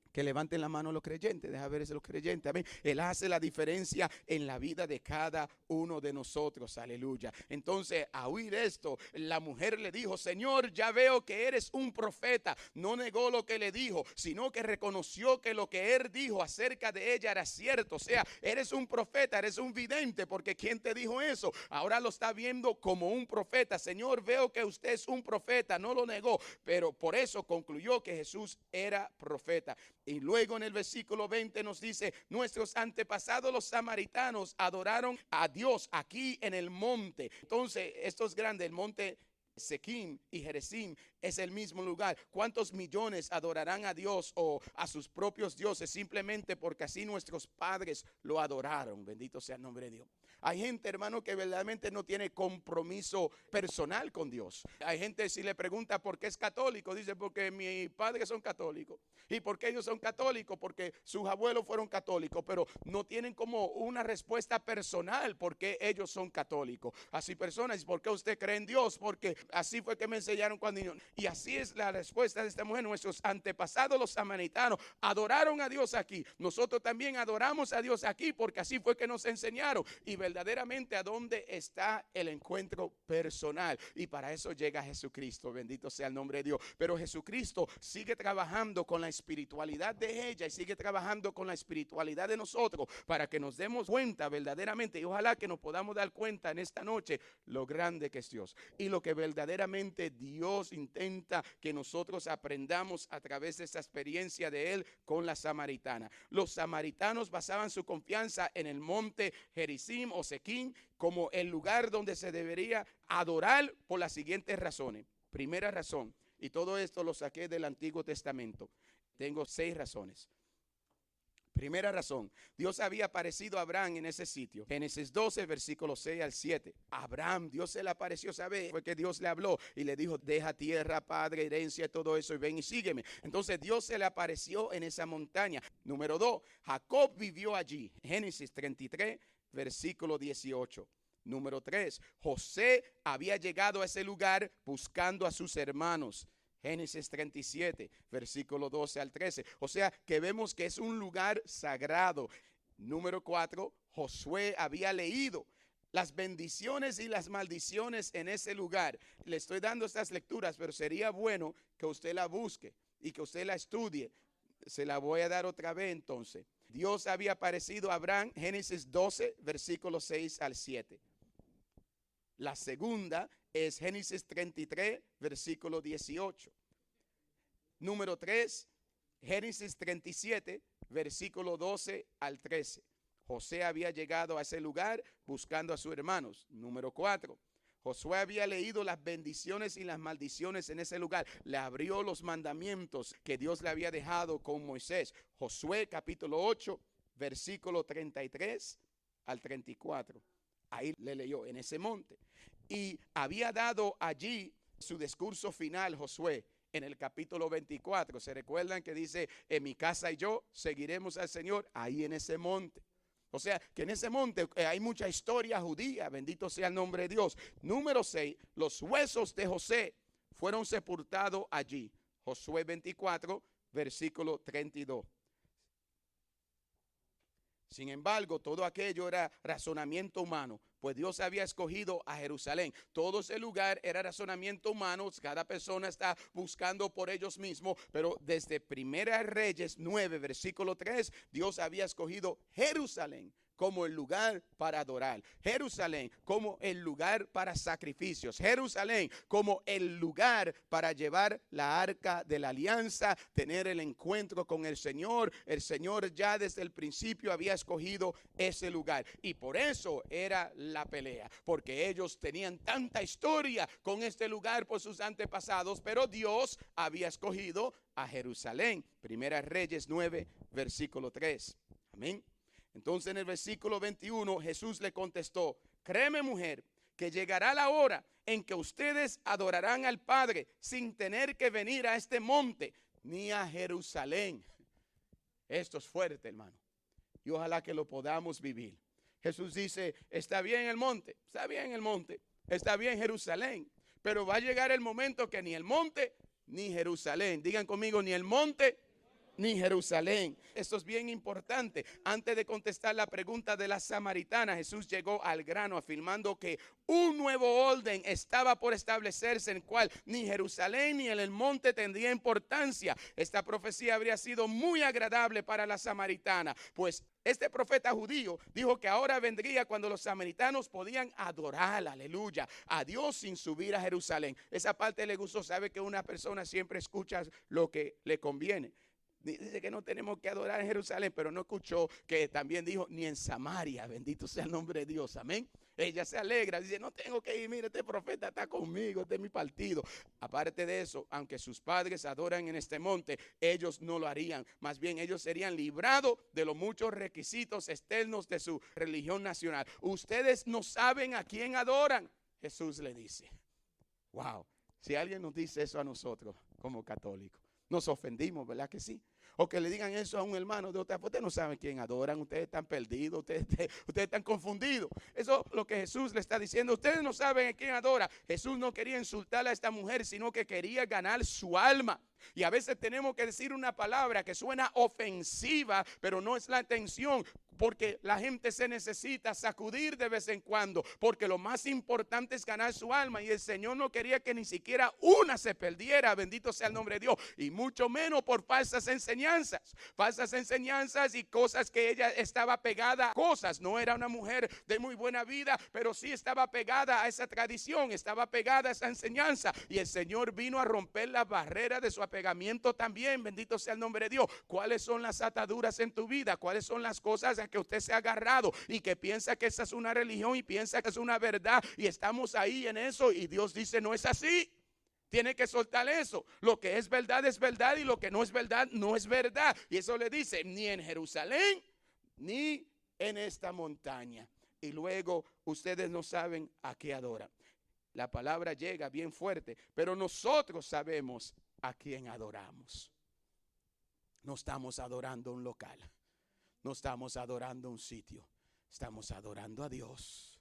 Que levanten la mano los creyentes, deja ver los creyentes, amén. Él hace la diferencia en la vida de cada uno de nosotros, aleluya. Entonces, a oír esto, la mujer le dijo, Señor, ya veo que eres un profeta. No negó lo que le dijo, sino que reconoció que lo que él dijo acerca de ella era cierto. O sea, eres un profeta, eres un vidente, porque ¿quién te dijo eso? Ahora lo está viendo como un profeta. Señor, veo que usted es un profeta, no lo negó, pero por eso concluyó que Jesús era profeta. Y luego en el versículo 20 nos dice, nuestros antepasados los samaritanos adoraron a Dios aquí en el monte. Entonces, esto es grande, el monte Sequim y Gerizim es el mismo lugar. ¿Cuántos millones adorarán a Dios o a sus propios dioses simplemente porque así nuestros padres lo adoraron? Bendito sea el nombre de Dios. Hay gente, hermano, que verdaderamente no tiene compromiso personal con Dios. Hay gente, si le pregunta por qué es católico, dice porque mis padres son católicos. ¿Y por qué ellos son católicos? Porque sus abuelos fueron católicos, pero no tienen como una respuesta personal por qué ellos son católicos. Así personas, ¿por qué usted cree en Dios? Porque así fue que me enseñaron cuando niño. Y así es la respuesta de esta mujer. Nuestros antepasados, los samaritanos, adoraron a Dios aquí. Nosotros también adoramos a Dios aquí porque así fue que nos enseñaron. Y verdaderamente, ¿a dónde está el encuentro personal? Y para eso llega Jesucristo. Bendito sea el nombre de Dios. Pero Jesucristo sigue trabajando con la espiritualidad de ella y sigue trabajando con la espiritualidad de nosotros para que nos demos cuenta verdaderamente, y ojalá que nos podamos dar cuenta en esta noche lo grande que es Dios y lo que verdaderamente Dios intenta que nosotros aprendamos a través de esta experiencia de Él con la samaritana. Los samaritanos basaban su confianza en el monte Gerizim o Sequim como el lugar donde se debería adorar por las siguientes razones. Primera razón, y todo esto lo saqué del Antiguo Testamento. Tengo 6 razones. Primera razón, Dios había aparecido a Abraham en ese sitio. Génesis 12, versículos 6 al 7. Abraham, Dios se le apareció, ¿sabe? Fue que Dios le habló y le dijo, deja tierra, padre, herencia, todo eso y ven y sígueme. Entonces Dios se le apareció en esa montaña. Número 2, Jacob vivió allí. Génesis 33, versículo 18. Número 3, José había llegado a ese lugar buscando a sus hermanos. Génesis 37, versículo 12 al 13. O sea, que vemos que es un lugar sagrado. Número 4, Josué había leído las bendiciones y las maldiciones en ese lugar. Le estoy dando estas lecturas, pero sería bueno que usted la busque y que usted la estudie. Se la voy a dar otra vez entonces. Dios había aparecido a Abraham, Génesis 12, versículo 6 al 7. La segunda es Génesis 33, versículo 18. Número 3, Génesis 37, versículo 12 al 13. José había llegado a ese lugar buscando a sus hermanos. Número 4, Josué había leído las bendiciones y las maldiciones en ese lugar. Le abrió los mandamientos que Dios le había dejado con Moisés. Josué capítulo 8, versículo 33 al 34. Ahí le leyó en ese monte. Y había dado allí su discurso final, Josué, en el capítulo 24. ¿Se recuerdan que dice, en mi casa y yo seguiremos al Señor? Ahí en ese monte. O sea, que en ese monte hay mucha historia judía. Bendito sea el nombre de Dios. Número 6, los huesos de José fueron sepultados allí. Josué 24, versículo 32. Sin embargo, todo aquello era razonamiento humano, pues Dios había escogido a Jerusalén. Todo ese lugar era razonamiento humano, cada persona está buscando por ellos mismos, pero desde Primera Reyes 9, versículo 3, Dios había escogido Jerusalén como el lugar para adorar, Jerusalén como el lugar para sacrificios, Jerusalén como el lugar para llevar la arca de la alianza, tener el encuentro con el Señor. El Señor ya desde el principio había escogido ese lugar y por eso era la pelea, porque ellos tenían tanta historia con este lugar por sus antepasados, pero Dios había escogido a Jerusalén. Primera Reyes 9, versículo 3. Amén. Entonces en el versículo 21 Jesús le contestó, créeme mujer, que llegará la hora en que ustedes adorarán al Padre sin tener que venir a este monte ni a Jerusalén. Esto es fuerte, hermano, y ojalá que lo podamos vivir. Jesús dice, está bien el monte, está bien el monte, está bien Jerusalén, pero va a llegar el momento que ni el monte ni Jerusalén, digan conmigo, ni el monte ni Jerusalén. Esto es bien importante. Antes de contestar la pregunta de la samaritana, Jesús llegó al grano afirmando que un nuevo orden estaba por establecerse en el cual ni Jerusalén ni el monte tendría importancia. Esta profecía habría sido muy agradable para la samaritana, pues este profeta judío dijo que ahora vendría cuando los samaritanos podían adorar, aleluya, a Dios sin subir a Jerusalén. Esa parte le gustó. Sabe que una persona siempre escucha lo que le conviene. Dice que no tenemos que adorar en Jerusalén, pero no escuchó que también dijo ni en Samaria. Bendito sea el nombre de Dios. Amén. Ella se alegra, dice, no tengo que ir, mire, este profeta está conmigo, este es mi partido. Aparte de eso, aunque sus padres adoran en este monte, ellos no lo harían. Más bien, ellos serían librados de los muchos requisitos externos de su religión nacional. Ustedes no saben a quién adoran. Jesús le dice, wow, si alguien nos dice eso a nosotros como católicos, nos ofendimos, ¿verdad que sí? O que le digan eso a un hermano de otra, ustedes no saben quién adoran, ustedes están perdidos, ustedes están confundidos. Eso es lo que Jesús le está diciendo. Ustedes no saben a quién adora. Jesús no quería insultar a esta mujer, sino que quería ganar su alma. Y a veces tenemos que decir una palabra que suena ofensiva, pero no es la intención, porque la gente se necesita sacudir de vez en cuando, porque lo más importante es ganar su alma, y el Señor no quería que ni siquiera una se perdiera, bendito sea el nombre de Dios, y mucho menos por falsas enseñanzas y cosas que ella estaba pegada a cosas. No era una mujer de muy buena vida, pero sí estaba pegada a esa tradición, estaba pegada a esa enseñanza, y el Señor vino a romper la barrera de su apegamiento también, bendito sea el nombre de Dios. ¿Cuáles son las ataduras en tu vida? ¿Cuáles son las cosas a que usted se ha agarrado y que piensa que esa es una religión y piensa que es una verdad, y estamos ahí en eso, y Dios dice no es así? Tiene que soltar eso. Lo que es verdad y lo que no es verdad no es verdad. Y eso le dice, ni en Jerusalén ni en esta montaña. Y luego ustedes no saben a qué adoran. La palabra llega bien fuerte, pero nosotros sabemos a quién adoramos. No estamos adorando un local, no estamos adorando un sitio, estamos adorando a Dios.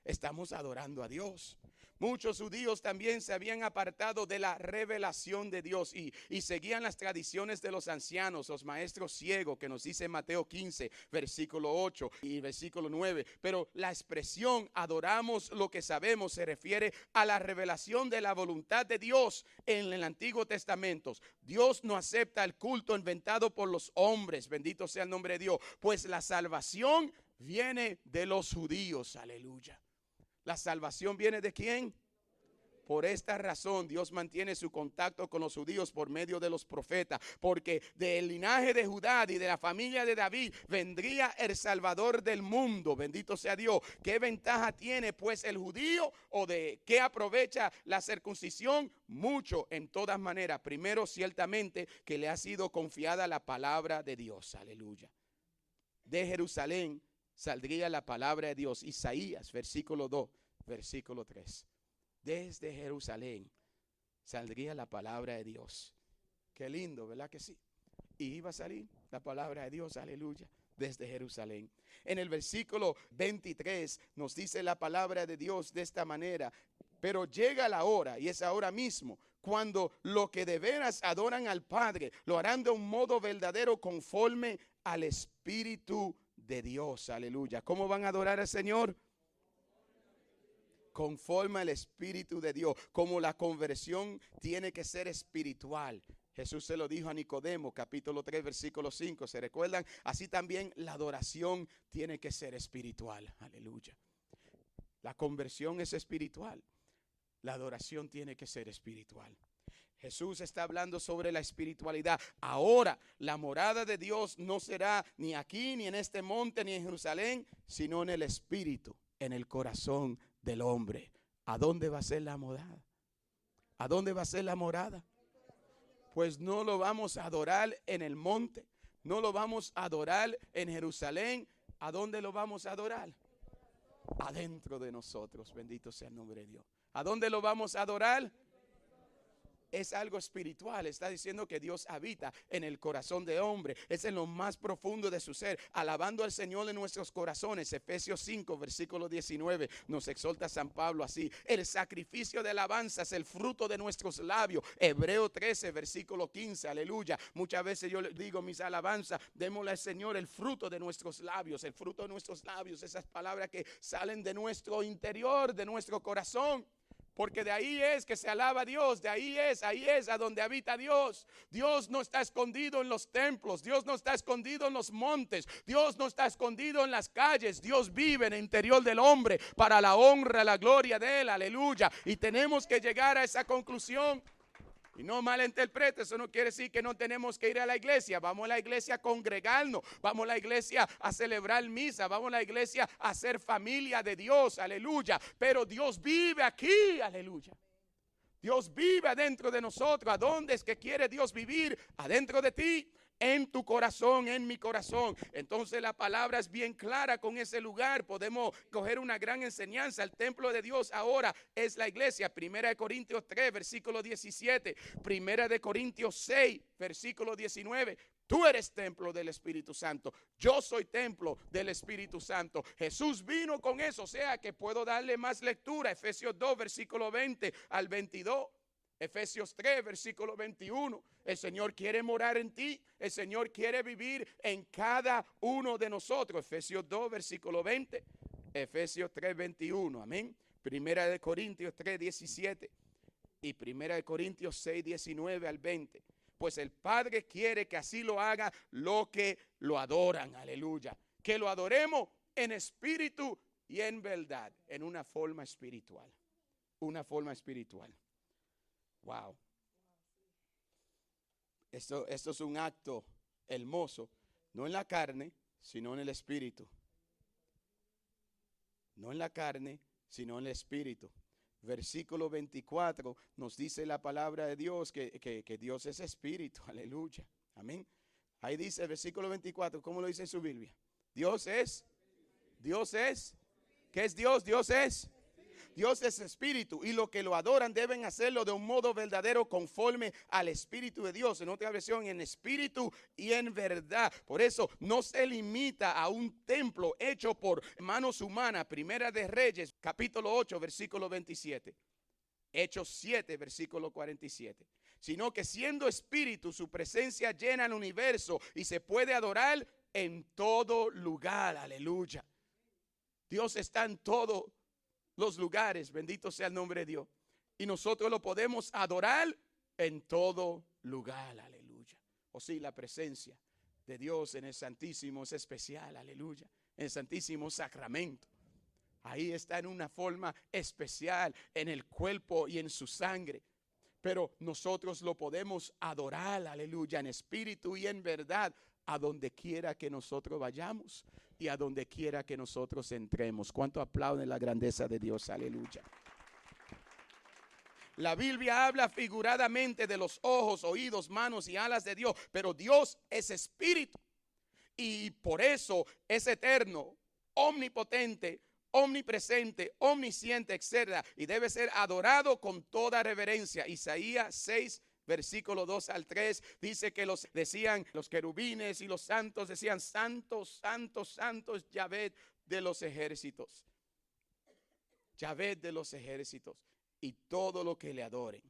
Estamos adorando a Dios. Muchos judíos también se habían apartado de la revelación de Dios y seguían las tradiciones de los ancianos, los maestros ciegos, que nos dice Mateo 15, versículo 8 y versículo 9. Pero la expresión adoramos lo que sabemos se refiere a la revelación de la voluntad de Dios en el Antiguo Testamento. Dios no acepta el culto inventado por los hombres, bendito sea el nombre de Dios, pues la salvación viene de los judíos, aleluya. ¿La salvación viene de quién? Por esta razón Dios mantiene su contacto con los judíos por medio de los profetas, porque del linaje de Judá y de la familia de David vendría el Salvador del mundo, bendito sea Dios. ¿Qué ventaja tiene pues el judío, o de qué aprovecha la circuncisión? Mucho, en todas maneras. Primero, ciertamente que le ha sido confiada la palabra de Dios, aleluya. De Jerusalén saldría la palabra de Dios. Isaías, versículo 2, versículo 3. Desde Jerusalén saldría la palabra de Dios. Qué lindo, ¿verdad que sí? Y iba a salir la palabra de Dios, aleluya, desde Jerusalén. En el versículo 23 nos dice la palabra de Dios de esta manera: pero llega la hora, y es ahora mismo, cuando los que de veras adoran al Padre lo harán de un modo verdadero, conforme al Espíritu de Dios, aleluya. ¿Cómo van a adorar al Señor? Conforme al Espíritu de Dios. Como la conversión tiene que ser espiritual. Jesús se lo dijo a Nicodemo, capítulo 3, versículo 5. ¿Se recuerdan? Así también la adoración tiene que ser espiritual, aleluya. La conversión es espiritual, la adoración tiene que ser espiritual. Jesús está hablando sobre la espiritualidad. Ahora, la morada de Dios no será ni aquí, ni en este monte, ni en Jerusalén, sino en el Espíritu, en el corazón del hombre. ¿A dónde va a ser la morada? ¿A dónde va a ser la morada? Pues no lo vamos a adorar en el monte, no lo vamos a adorar en Jerusalén. ¿A dónde lo vamos a adorar? Adentro de nosotros, bendito sea el nombre de Dios. ¿A dónde lo vamos a adorar? Es algo espiritual. Está diciendo que Dios habita en el corazón de hombre. Es en lo más profundo de su ser, alabando al Señor en nuestros corazones. Efesios 5, versículo 19, nos exhorta San Pablo así: el sacrificio de alabanza es el fruto de nuestros labios. Hebreo 13, versículo 15, aleluya. Muchas veces yo les digo, mis alabanzas, démosle al Señor el fruto de nuestros labios. El fruto de nuestros labios, esas palabras que salen de nuestro interior, de nuestro corazón. Porque de ahí es que se alaba a Dios, ahí es a donde habita Dios. Dios no está escondido en los templos, Dios no está escondido en los montes, Dios no está escondido en las calles. Dios vive en el interior del hombre para la honra, la gloria de Él, aleluya. Y tenemos que llegar a esa conclusión. Y no malinterprete, eso no quiere decir que no tenemos que ir a la iglesia. Vamos a la iglesia a congregarnos, vamos a la iglesia a celebrar misa, vamos a la iglesia a ser familia de Dios, aleluya. Pero Dios vive aquí, aleluya. Dios vive adentro de nosotros. ¿A dónde es que quiere Dios vivir? Adentro de ti. En tu corazón, en mi corazón. Entonces la palabra es bien clara con ese lugar. Podemos coger una gran enseñanza. El templo de Dios ahora es la iglesia. 1 Corintios 3, versículo 17. 1 Corintios 6, versículo 19. Tú eres templo del Espíritu Santo. Yo soy templo del Espíritu Santo. Jesús vino con eso. O sea que puedo darle más lectura. Efesios 2, versículo 20 al 22. Efesios 3, versículo 21. El Señor quiere morar en ti. El Señor quiere vivir en cada uno de nosotros. Efesios 2, versículo 20. Efesios 3, 21. Amén. 1 Corintios 3, 17. Y 1 Corintios 6, 19 al 20. Pues el Padre quiere que así lo haga lo que lo adoran. Aleluya. Que lo adoremos en espíritu y en verdad. En una forma espiritual. Una forma espiritual. Wow. Esto es un acto hermoso, no en la carne, sino en el espíritu. No en la carne, sino en el espíritu. Versículo 24 nos dice la palabra de Dios que Dios es espíritu. Aleluya. Amén. Ahí dice el versículo 24, ¿cómo lo dice en su Biblia? Dios es. ¿Qué es Dios? Dios es espíritu y los que lo adoran deben hacerlo de un modo verdadero conforme al espíritu de Dios. En otra versión, en espíritu y en verdad. Por eso no se limita a un templo hecho por manos humanas. Primera de Reyes, capítulo 8, versículo 27. Hechos 7, versículo 47. Sino que siendo espíritu, su presencia llena el universo y se puede adorar en todo lugar. Aleluya. Dios está en todo los lugares, bendito sea el nombre de Dios. Y nosotros lo podemos adorar en todo lugar, aleluya. O sí, la presencia de Dios en el Santísimo es especial, aleluya. En el Santísimo Sacramento. Ahí está en una forma especial, en el cuerpo y en su sangre. Pero nosotros lo podemos adorar, aleluya, en espíritu y en verdad, a donde quiera que nosotros vayamos y a donde quiera que nosotros entremos. ¿Cuánto aplauden la grandeza de Dios? Aleluya. La Biblia habla figuradamente de los ojos, oídos, manos y alas de Dios, pero Dios es espíritu y por eso es eterno, omnipotente, omnipresente, omnisciente, etc. Y debe ser adorado con toda reverencia. Isaías 6, versículo 2 al 3, dice que los querubines y los santos decían, santo, santo, santo es Yahvé de los ejércitos. Yahvé de los ejércitos. Y todo lo que le adoren,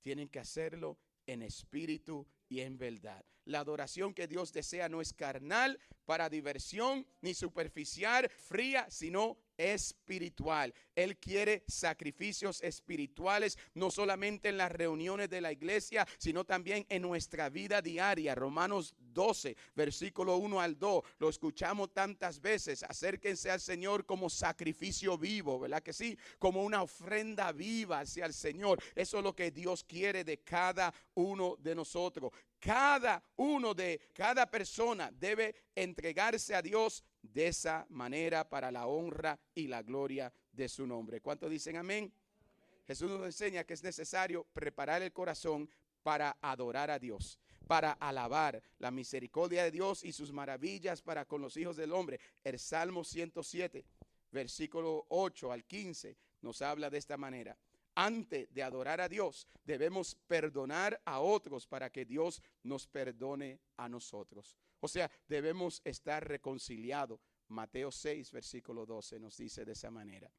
tienen que hacerlo en espíritu y en verdad. La adoración que Dios desea no es carnal, para diversión, ni superficial, fría, sino espiritual. Él quiere sacrificios espirituales, no solamente en las reuniones de la iglesia, sino también en nuestra vida diaria. Romanos 12, versículo 1 al 2, lo escuchamos tantas veces. Acérquense al Señor como sacrificio vivo, ¿verdad que sí? Como una ofrenda viva hacia el Señor. Eso es lo que Dios quiere de cada uno de nosotros. Cada persona debe entregarse a Dios de esa manera para la honra y la gloria de su nombre. ¿Cuántos dicen amén? Jesús nos enseña que es necesario preparar el corazón para adorar a Dios, para alabar la misericordia de Dios y sus maravillas para con los hijos del hombre. El Salmo 107, versículo 8 al 15, nos habla de esta manera. Antes de adorar a Dios, debemos perdonar a otros para que Dios nos perdone a nosotros. O sea, debemos estar reconciliados. Mateo 6, versículo 12 nos dice de esa manera.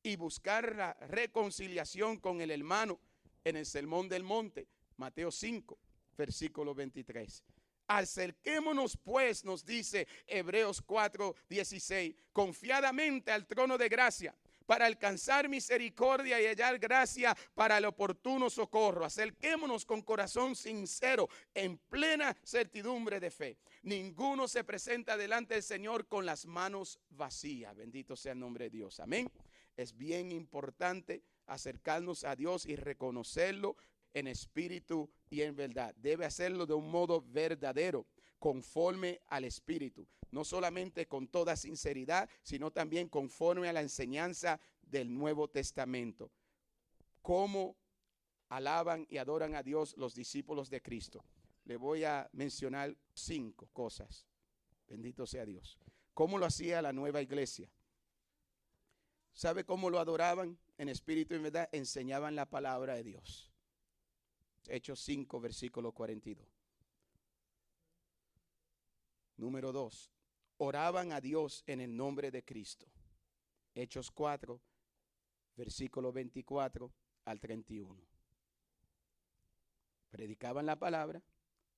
Y buscar la reconciliación con el hermano en el Sermón del Monte. Mateo 5, versículo 23. Acerquémonos pues, nos dice Hebreos 4, 16, confiadamente al trono de gracia, para alcanzar misericordia y hallar gracia para el oportuno socorro. Acerquémonos con corazón sincero, en plena certidumbre de fe. Ninguno se presenta delante del Señor con las manos vacías. Bendito sea el nombre de Dios. Amén. Es bien importante acercarnos a Dios y reconocerlo en espíritu y en verdad. Debe hacerlo de un modo verdadero, conforme al espíritu. No solamente con toda sinceridad, sino también conforme a la enseñanza del Nuevo Testamento. ¿Cómo alaban y adoran a Dios los discípulos de Cristo? Le voy a mencionar 5 cosas. Bendito sea Dios. ¿Cómo lo hacía la nueva iglesia? ¿Sabe cómo lo adoraban en espíritu y en verdad? Enseñaban la palabra de Dios. Hechos 5, versículo 42. Número 2. Oraban a Dios en el nombre de Cristo. Hechos 4, versículo 24 al 31. Predicaban la palabra,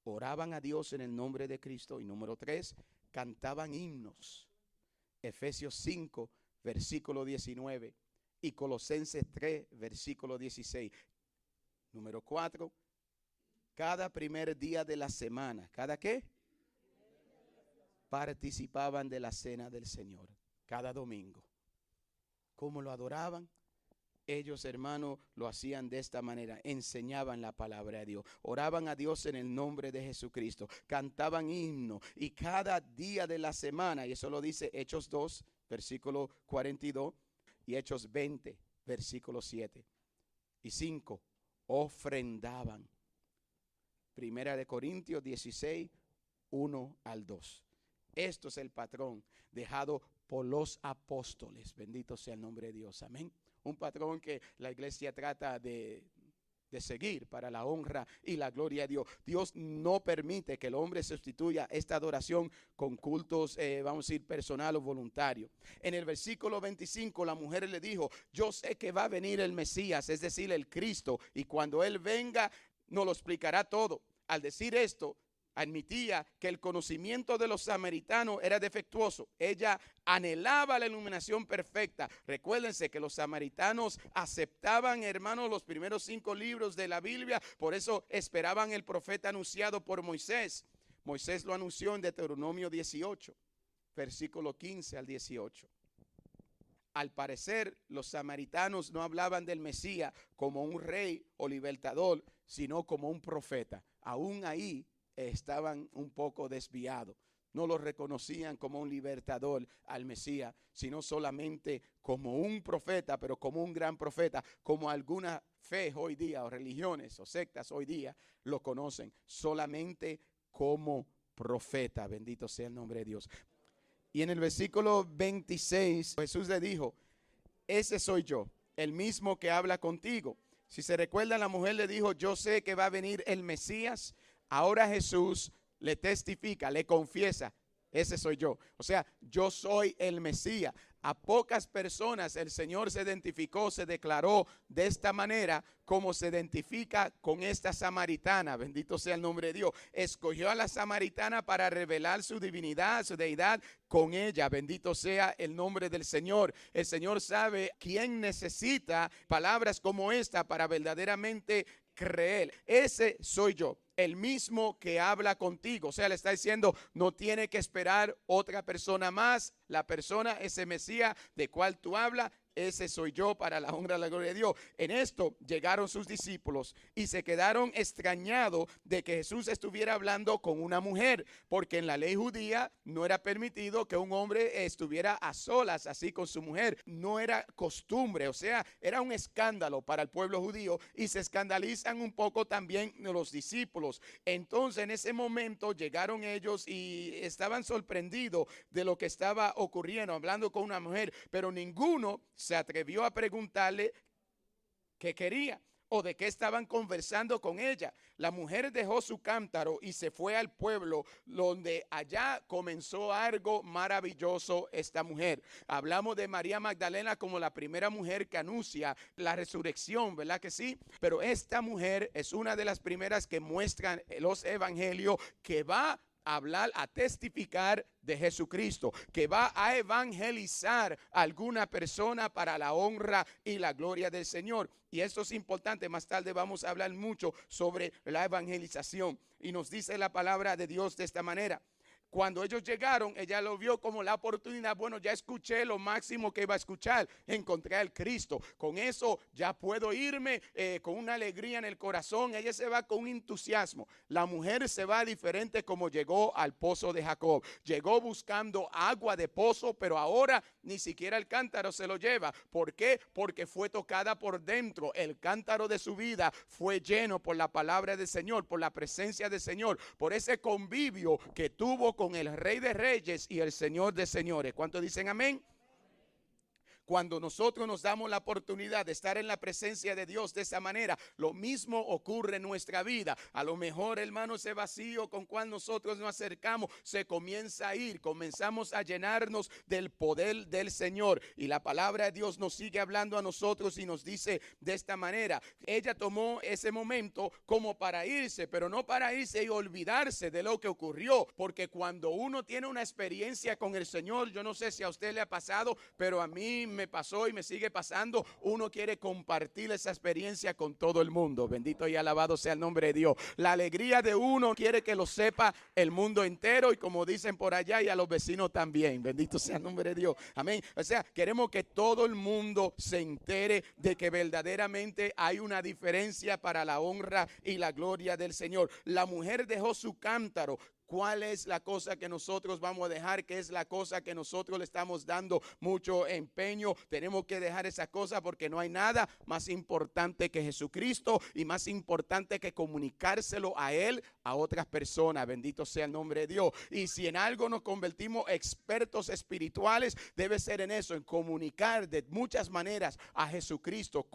oraban a Dios en el nombre de Cristo. Y número 3, cantaban himnos. Efesios 5, versículo 19 y Colosenses 3, versículo 16. Número 4, cada primer día de la semana, ¿cada qué? Participaban de la cena del Señor, cada domingo. ¿Cómo lo adoraban? Ellos, hermanos, lo hacían de esta manera, enseñaban la palabra de Dios, oraban a Dios en el nombre de Jesucristo, cantaban himnos y cada día de la semana, y eso lo dice Hechos 2, versículo 42 y Hechos 20, versículo 7 y 5, ofrendaban. Primera de Corintios 16, 1 al 2. Esto es el patrón dejado por los apóstoles. Bendito sea el nombre de Dios. Amén. Un patrón que la iglesia trata de seguir para la honra y la gloria de Dios. Dios no permite que el hombre sustituya esta adoración con cultos, vamos a decir, personal o voluntario. En el versículo 25 la mujer le dijo, yo sé que va a venir el Mesías, es decir, el Cristo, y cuando Él venga nos lo explicará todo. Al decir esto, admitía que el conocimiento de los samaritanos era defectuoso. Ella anhelaba la iluminación perfecta. Recuérdense que los samaritanos aceptaban, hermanos, los primeros 5 libros de la Biblia. Por eso esperaban el profeta anunciado por Moisés. Moisés lo anunció en Deuteronomio 18, versículo 15 al 18. Al parecer, los samaritanos no hablaban del Mesías como un rey o libertador, sino como un profeta. Aún ahí estaban un poco desviados. No lo reconocían como un libertador al Mesías, sino solamente como un profeta, pero como un gran profeta, como algunas fe hoy día o religiones o sectas hoy día lo conocen, solamente como profeta. Bendito sea el nombre de Dios. Y en el versículo 26 Jesús le dijo, ese soy yo, el mismo que habla contigo. Si se recuerdan, la mujer le dijo, yo sé que va a venir el Mesías. Ahora Jesús le testifica, le confiesa, ese soy yo. O sea, yo soy el Mesías. A pocas personas el Señor se identificó, se declaró de esta manera como se identifica con esta samaritana. Bendito sea el nombre de Dios. Escogió a la samaritana para revelar su divinidad, su deidad con ella. Bendito sea el nombre del Señor. El Señor sabe quién necesita palabras como esta para verdaderamente creer. Ese soy yo, el mismo que habla contigo. O sea, le está diciendo, no tiene que esperar otra persona más. La persona, ese Mesías de cual tú hablas, ese soy yo, para la honra y la gloria de Dios. En esto llegaron sus discípulos y se quedaron extrañados de que Jesús estuviera hablando con una mujer, porque en la ley judía no era permitido que un hombre estuviera a solas así con su mujer. No era costumbre, o sea, era un escándalo para el pueblo judío, y se escandalizan un poco también los discípulos. Entonces en ese momento llegaron ellos y estaban sorprendidos de lo que estaba ocurriendo, hablando con una mujer, pero ninguno se atrevió a preguntarle qué quería o de qué estaban conversando con ella. La mujer dejó su cántaro y se fue al pueblo, donde allá comenzó algo maravilloso esta mujer. Hablamos de María Magdalena como la primera mujer que anuncia la resurrección, ¿verdad que sí? Pero esta mujer es una de las primeras que muestran los evangelios, que va a hablar, a testificar de Jesucristo, que va a evangelizar a alguna persona para la honra y la gloria del Señor. Y esto es importante, más tarde vamos a hablar mucho sobre la evangelización. Y nos dice la palabra de Dios de esta manera: Cuando ellos llegaron, ella lo vio como la oportunidad. Bueno, ya escuché lo máximo que iba a escuchar. Encontré al Cristo. Con eso ya puedo irme con una alegría en el corazón. Ella se va con un entusiasmo. La mujer se va diferente como llegó al pozo de Jacob. Llegó buscando agua de pozo, pero ahora ni siquiera el cántaro se lo lleva. ¿Por qué? Porque fue tocada por dentro. El cántaro de su vida fue lleno por la palabra del Señor, por la presencia del Señor, por ese convivio que tuvo con el Rey de Reyes y el Señor de Señores. ¿Cuántos dicen amén? Cuando nosotros nos damos la oportunidad de estar en la presencia de Dios de esa manera, lo mismo ocurre en nuestra vida. A lo mejor, hermano, ese vacío con cual nosotros nos acercamos se comienza a ir, comenzamos a llenarnos del poder del Señor, y la palabra de Dios nos sigue hablando a nosotros y nos dice de esta manera. Ella tomó ese momento como para irse, pero no para irse y olvidarse de lo que ocurrió, porque cuando uno tiene una experiencia con el Señor, yo no sé si a usted le ha pasado, pero a mí me pasó y me sigue pasando, uno quiere compartir esa experiencia con todo el mundo. Bendito y alabado sea el nombre de Dios. La alegría de uno quiere que lo sepa el mundo entero, y como dicen por allá, y a los vecinos también. Bendito sea el nombre de Dios. Amén. O sea, queremos que todo el mundo se entere de que verdaderamente hay una diferencia para la honra y la gloria del Señor. La mujer dejó su cántaro. ¿Cuál es la cosa que nosotros vamos a dejar? ¿Qué es la cosa que nosotros le estamos dando mucho empeño? Tenemos que dejar esa cosa, porque no hay nada más importante que Jesucristo, y más importante que comunicárselo a Él, a otras personas. Bendito sea el nombre de Dios. Y si en algo nos convertimos expertos espirituales, debe ser en eso, en comunicar de muchas maneras a Jesucristo,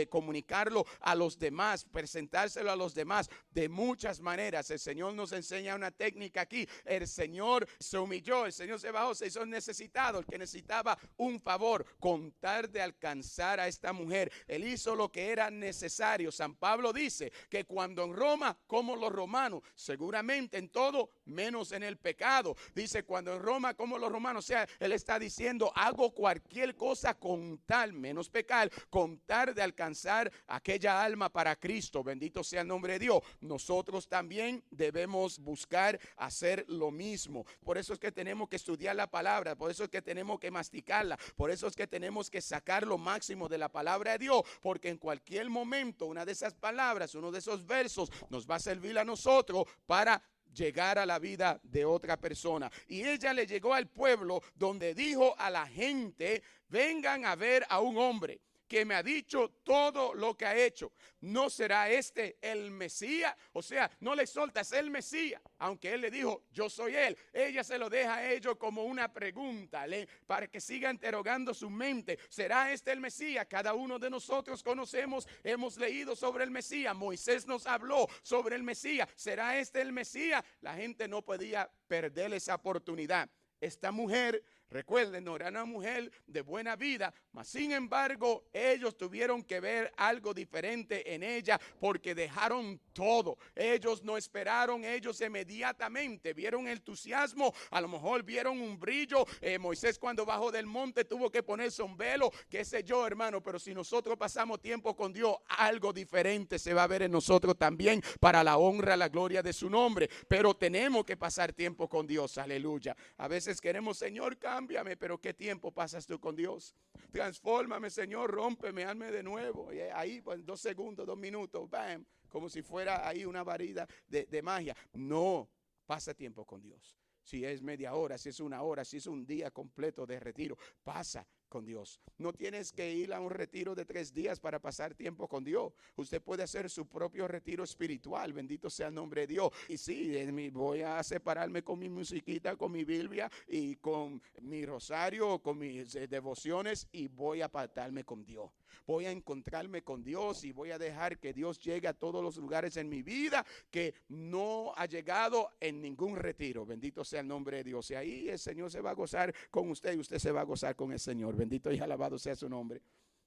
comunicarlo a los demás, presentárselo a los demás de muchas maneras. El Señor nos enseña una técnica aquí. El Señor se humilló, el Señor se bajó, se hizo necesitado, el que necesitaba un favor, con tal de alcanzar a esta mujer. Él hizo lo que era necesario. San Pablo dice que cuando en Roma, como los romanos, seguramente en todo menos en el pecado. Dice cuando en Roma, como los romanos. O sea, él está diciendo, hago cualquier cosa con tal, menos pecar, con tal de alcanzar aquella alma para Cristo. Bendito sea el nombre de Dios. Nosotros también debemos buscar hacer lo mismo. Por eso es que tenemos que estudiar la palabra, por eso es que tenemos que masticarla, por eso es que tenemos que sacar lo máximo de la palabra de Dios, porque en cualquier momento una de esas palabras, uno de esos versos nos va a servir a nosotros para llegar a la vida de otra persona. Y ella le llegó al pueblo donde dijo a la gente: vengan a ver a un hombre que me ha dicho todo lo que ha hecho. ¿No será este el Mesías? O sea, no le exhorta, es el Mesías, aunque él le dijo, yo soy él. Ella se lo deja a ellos como una pregunta, para que siga interrogando su mente. ¿Será este el Mesías? Cada uno de nosotros conocemos, hemos leído sobre el Mesías. Moisés nos habló sobre el Mesías. ¿Será este el Mesías? La gente no podía perder esa oportunidad. Esta mujer, recuerden, no era una mujer de buena vida, mas sin embargo ellos tuvieron que ver algo diferente en ella, porque dejaron todo. Ellos no esperaron, ellos inmediatamente vieron entusiasmo, a lo mejor vieron un brillo. Moisés, cuando bajó del monte, tuvo que ponerse un velo, qué sé yo, hermano. Pero si nosotros pasamos tiempo con Dios, algo diferente se va a ver en nosotros también, para la honra, la gloria de su nombre. Pero tenemos que pasar tiempo con Dios, aleluya. A veces queremos, Señor, cámbiame, pero ¿qué tiempo pasas tú con Dios? Transfórmame, Señor, rómpeme, hazme de nuevo. Y ahí, pues, 2 segundos, 2 minutos, bam, como si fuera ahí una varita de magia. No, pasa tiempo con Dios. Si es media hora, si es 1 hora, si es un día completo de retiro, pasa con Dios. No tienes que ir a un retiro de 3 días para pasar tiempo con Dios. Usted puede hacer su propio retiro espiritual. Bendito sea el nombre de Dios. Y sí, voy a separarme con mi musiquita, con mi Biblia y con mi rosario, con mis devociones, y voy a apartarme con Dios. Voy a encontrarme con Dios y voy a dejar que Dios llegue a todos los lugares en mi vida que no ha llegado en ningún retiro. Bendito sea el nombre de Dios. Y ahí el Señor se va a gozar con usted y usted se va a gozar con el Señor. Bendito y alabado sea su nombre.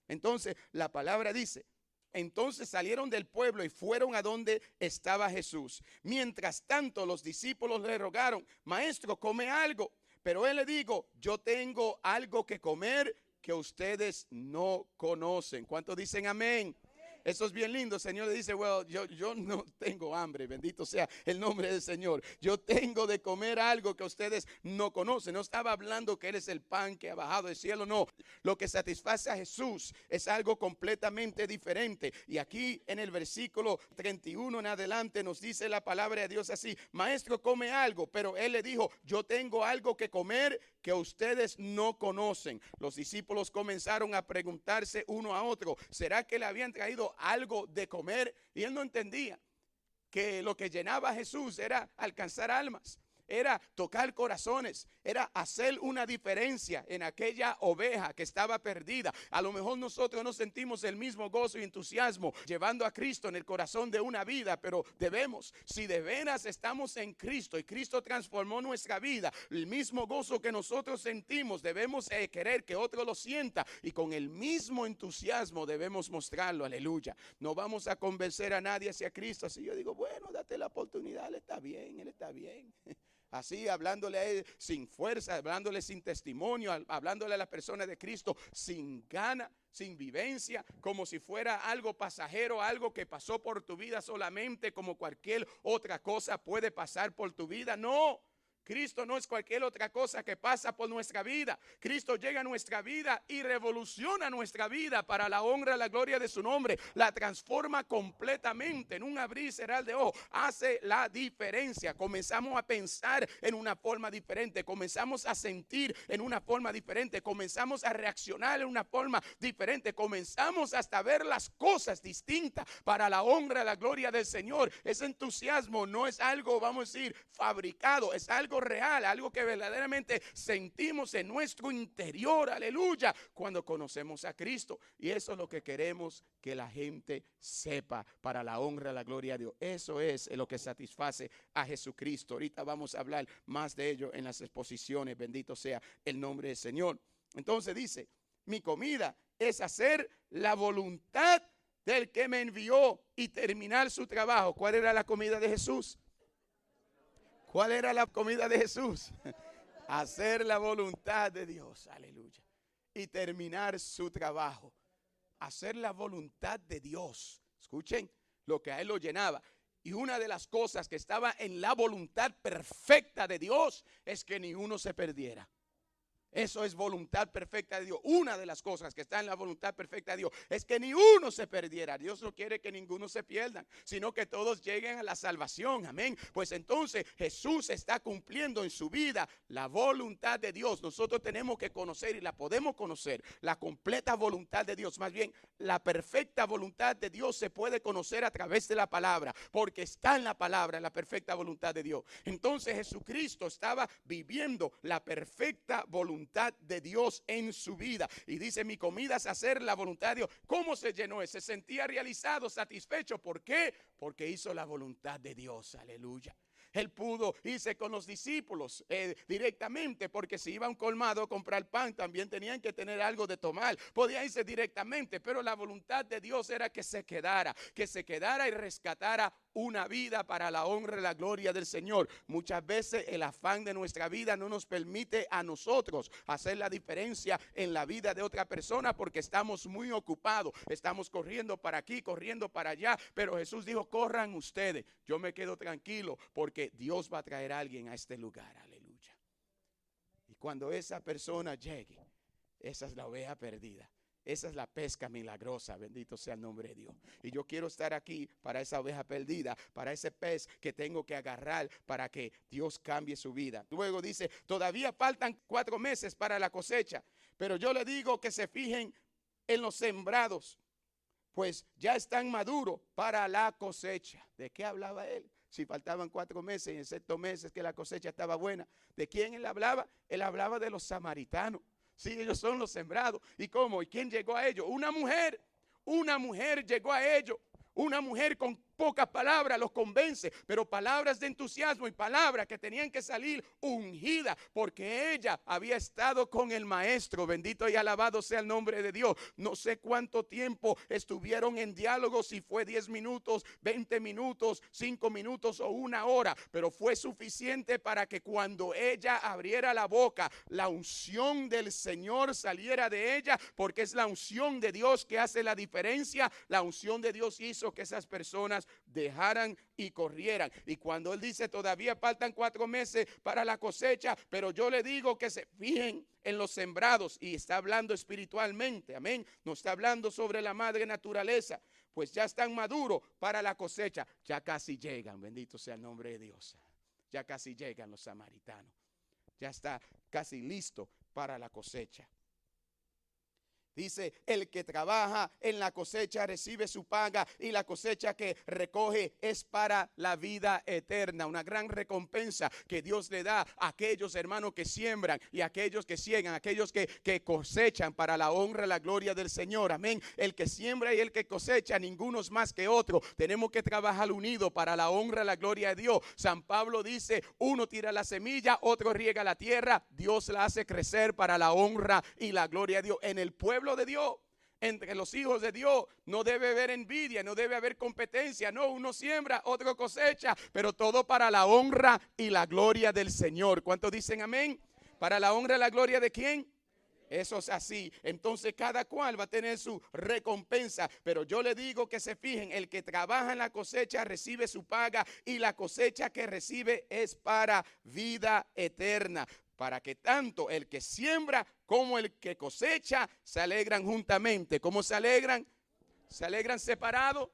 Entonces la palabra dice: entonces salieron del pueblo y fueron a donde estaba Jesús. Mientras tanto los discípulos le rogaron: maestro, come algo. Pero él le dijo: yo tengo algo que comer que ustedes no conocen. ¿Cuántos dicen amén? Eso es bien lindo. El Señor le dice, well, yo no tengo hambre, bendito sea el nombre del Señor. Yo tengo de comer algo que ustedes no conocen. No estaba hablando que Él es el pan que ha bajado del cielo, no. Lo que satisface a Jesús es algo completamente diferente. Y aquí en el versículo 31 en adelante nos dice la palabra de Dios así: maestro, come algo. Pero Él le dijo, yo tengo algo que comer que ustedes no conocen. Los discípulos comenzaron a preguntarse uno a otro, ¿será que le habían traído algo de comer? Y él no entendía que lo que llenaba a Jesús era alcanzar almas, era tocar corazones, era hacer una diferencia en aquella oveja que estaba perdida. A lo mejor nosotros no sentimos el mismo gozo y entusiasmo llevando a Cristo en el corazón de una vida, pero debemos, si de veras estamos en Cristo y Cristo transformó nuestra vida, el mismo gozo que nosotros sentimos, debemos querer que otro lo sienta, y con el mismo entusiasmo debemos mostrarlo. Aleluya. No vamos a convencer a nadie hacia Cristo. Así yo digo, bueno, date la oportunidad, Él está bien, Él está bien. Así, hablándole a Él sin fuerza, hablándole sin testimonio, hablándole a las personas de Cristo sin gana, sin vivencia, como si fuera algo pasajero, algo que pasó por tu vida solamente, como cualquier otra cosa puede pasar por tu vida. No. Cristo no es cualquier otra cosa que pasa por nuestra vida. Cristo llega a nuestra vida y revoluciona nuestra vida para la honra y la gloria de su nombre. La transforma completamente en un abrir y cerrar de ojos. Hace la diferencia. Comenzamos a pensar en una forma diferente. Comenzamos a sentir en una forma diferente. Comenzamos a reaccionar en una forma diferente. Comenzamos hasta a ver las cosas distintas para la honra y la gloria del Señor. Ese entusiasmo no es algo, vamos a decir, fabricado. Es algo real, algo que verdaderamente sentimos en nuestro interior, aleluya, cuando conocemos a Cristo. Y eso es lo que queremos que la gente sepa para la honra y la gloria de Dios. Eso es lo que satisface a Jesucristo. Ahorita vamos a hablar más de ello en las exposiciones, bendito sea el nombre del Señor. Entonces dice, mi comida es hacer la voluntad del que me envió y terminar su trabajo. ¿Cuál era la comida de Jesús? ¿Cuál era la comida de Jesús? Hacer la voluntad de Dios, aleluya, y terminar su trabajo. Hacer la voluntad de Dios. Escuchen lo que a él lo llenaba. Y una de las cosas que estaba en la voluntad perfecta de Dios es que ni uno se perdiera. Eso es voluntad perfecta de Dios. Una de las cosas que está en la voluntad perfecta de Dios es que ni uno se perdiera. Dios no quiere que ninguno se pierda, sino que todos lleguen a la salvación. Amén. Pues entonces Jesús está cumpliendo en su vida la voluntad de Dios. Nosotros tenemos que conocer, y la podemos conocer, la completa voluntad de Dios. Más bien, la perfecta voluntad de Dios se puede conocer a través de la palabra, porque está en la palabra la perfecta voluntad de Dios. Entonces Jesucristo estaba viviendo la perfecta voluntad de Dios en su vida. Y dice, mi comida es hacer la voluntad de Dios. ¿Cómo se llenó? Se sentía realizado, satisfecho. ¿Por qué? Porque hizo la voluntad de Dios. Aleluya. Él pudo irse con los discípulos directamente, porque si iba a un colmado a comprar pan, también tenían que tener algo de tomar. Podía irse directamente, pero la voluntad de Dios era que se quedara y rescatara una vida para la honra y la gloria del Señor. Muchas veces el afán de nuestra vida no nos permite a nosotros hacer la diferencia en la vida de otra persona, porque estamos muy ocupados, estamos corriendo para aquí, corriendo para allá. Pero Jesús dijo, corran ustedes, yo me quedo tranquilo, porque Dios va a traer a alguien a este lugar. Aleluya. Y cuando esa persona llegue, esa es la oveja perdida. Esa es la pesca milagrosa, bendito sea el nombre de Dios. Y yo quiero estar aquí para esa oveja perdida, para ese pez que tengo que agarrar para que Dios cambie su vida. Luego dice, todavía faltan 4 meses para la cosecha, pero yo le digo que se fijen en los sembrados, pues ya están maduros para la cosecha. ¿De qué hablaba él? Si faltaban 4 meses y en 6 meses que la cosecha estaba buena. ¿De quién él hablaba? Él hablaba de los samaritanos. Sí, ellos son los sembrados. ¿Y cómo? ¿Y quién llegó a ellos? Una mujer llegó a ellos. Una mujer con pocas palabras los convence, pero palabras de entusiasmo y palabras que tenían que salir ungidas, porque ella había estado con el maestro. Bendito y alabado sea el nombre de Dios. No sé cuánto tiempo estuvieron en diálogo, si fue 10 minutos, 20 minutos, 5 minutos o 1 hora, pero fue suficiente para que cuando ella abriera la boca, la unción del Señor saliera de ella, porque es la unción de Dios que hace la diferencia. La unción de Dios hizo que esas personas dejaran y corrieran. Y cuando él dice todavía faltan 4 meses para la cosecha, pero yo le digo que se fijen en los sembrados, y está hablando espiritualmente, amén, no está hablando sobre la madre naturaleza, pues ya están maduros para la cosecha, ya casi llegan, bendito sea el nombre de Dios, ya casi llegan los samaritanos, ya está casi listo para la cosecha. Dice, el que trabaja en la cosecha recibe su paga, y la cosecha que recoge es para la vida eterna. Una gran recompensa que Dios le da a aquellos hermanos que siembran y a aquellos que ciegan, aquellos que cosechan para la honra y la gloria del Señor. Amén. El que siembra y el que cosecha, ninguno es más que otro. Tenemos que trabajar unidos para la honra y la gloria de Dios. San Pablo dice, uno tira la semilla, otro riega la tierra, Dios la hace crecer para la honra y la gloria de Dios. En el pueblo de Dios, entre los hijos de Dios, no debe haber envidia, no debe haber competencia. No, uno siembra, otro cosecha, pero todo para la honra y la gloria del Señor. ¿Cuántos dicen amén? ¿Para la honra y la gloria de quién? Eso es así. Entonces cada cual va a tener su recompensa. Pero yo le digo que se fijen, el que trabaja en la cosecha recibe su paga, y la cosecha que recibe es para vida eterna, para que tanto el que siembra como el que cosecha se alegran juntamente. ¿Cómo se alegran? ¿Se alegran separados?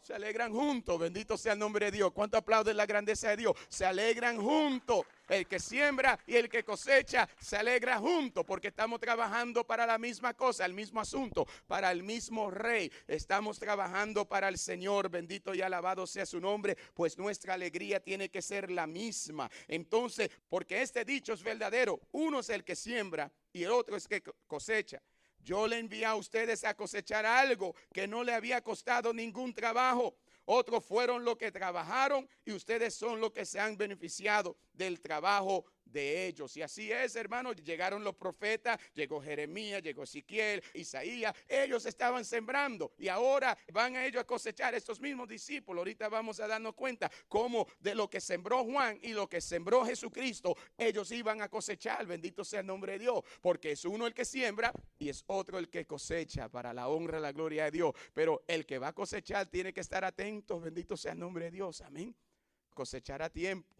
Se alegran juntos. Bendito sea el nombre de Dios. ¿Cuánto aplauden la grandeza de Dios? Se alegran juntos. El que siembra y el que cosecha se alegra juntos, porque estamos trabajando para la misma cosa, el mismo asunto, para el mismo rey. Estamos trabajando para el Señor. Bendito y alabado sea su nombre, pues nuestra alegría tiene que ser la misma. Entonces, porque este dicho es verdadero, uno es el que siembra y el otro es el que cosecha. Yo le envié a ustedes a cosechar algo que no le había costado ningún trabajo. Otros fueron los que trabajaron, y ustedes son los que se han beneficiado del trabajo de ellos. Y así es, hermanos. Llegaron los profetas, llegó Jeremías, llegó Ezequiel, Isaías. Ellos estaban sembrando y ahora van a ellos a cosechar. Estos mismos discípulos, ahorita vamos a darnos cuenta cómo de lo que sembró Juan y lo que sembró Jesucristo, ellos iban a cosechar. Bendito sea el nombre de Dios, porque es uno el que siembra y es otro el que cosecha para la honra y la gloria de Dios. Pero el que va a cosechar tiene que estar atento. Bendito sea el nombre de Dios, amén. Cosechar a tiempo.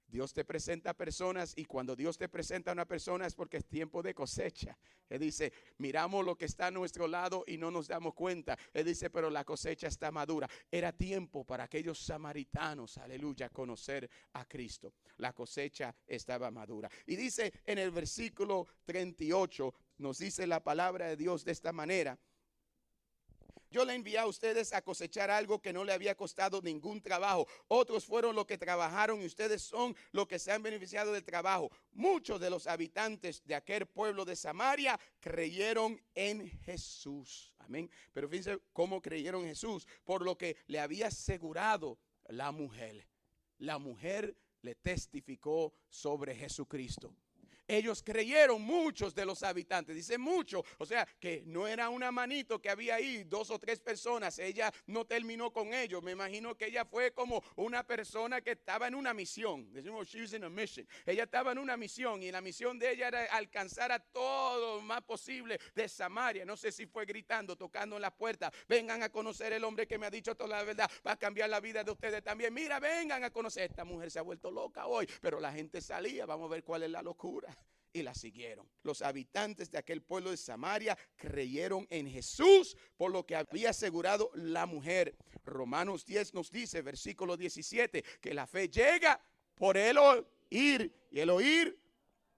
Dios te presenta personas, y cuando Dios te presenta a una persona es porque es tiempo de cosecha. Él dice, miramos lo que está a nuestro lado y no nos damos cuenta. Él dice, pero la cosecha está madura. Era tiempo para aquellos samaritanos, aleluya, conocer a Cristo. La cosecha estaba madura. Y dice en el versículo 38, nos dice la palabra de Dios de esta manera: yo le envié a ustedes a cosechar algo que no le había costado ningún trabajo. Otros fueron los que trabajaron, y ustedes son los que se han beneficiado del trabajo. Muchos de los habitantes de aquel pueblo de Samaria creyeron en Jesús. Amén. Pero fíjense cómo creyeron en Jesús: por lo que le había asegurado la mujer. La mujer le testificó sobre Jesucristo. Ellos creyeron, muchos de los habitantes, dice muchos, o sea que no era una manito que había ahí, 2 o 3 personas. Ella no terminó con ellos. Me imagino que ella fue como una persona que estaba en una misión. Decimos, she was in a mission. Ella estaba en una misión, y la misión de ella era alcanzar a todo lo más posible de Samaria. No sé si fue gritando, tocando en la puerta: vengan a conocer el hombre que me ha dicho toda la verdad, va a cambiar la vida de ustedes también. Mira, vengan a conocer. Esta mujer se ha vuelto loca hoy, pero la gente salía. Vamos a ver cuál es la locura. Y la siguieron. Los habitantes de aquel pueblo de Samaria creyeron en Jesús por lo que había asegurado la mujer. Romanos 10 nos dice, versículo 17, que la fe llega por el oír, y el oír.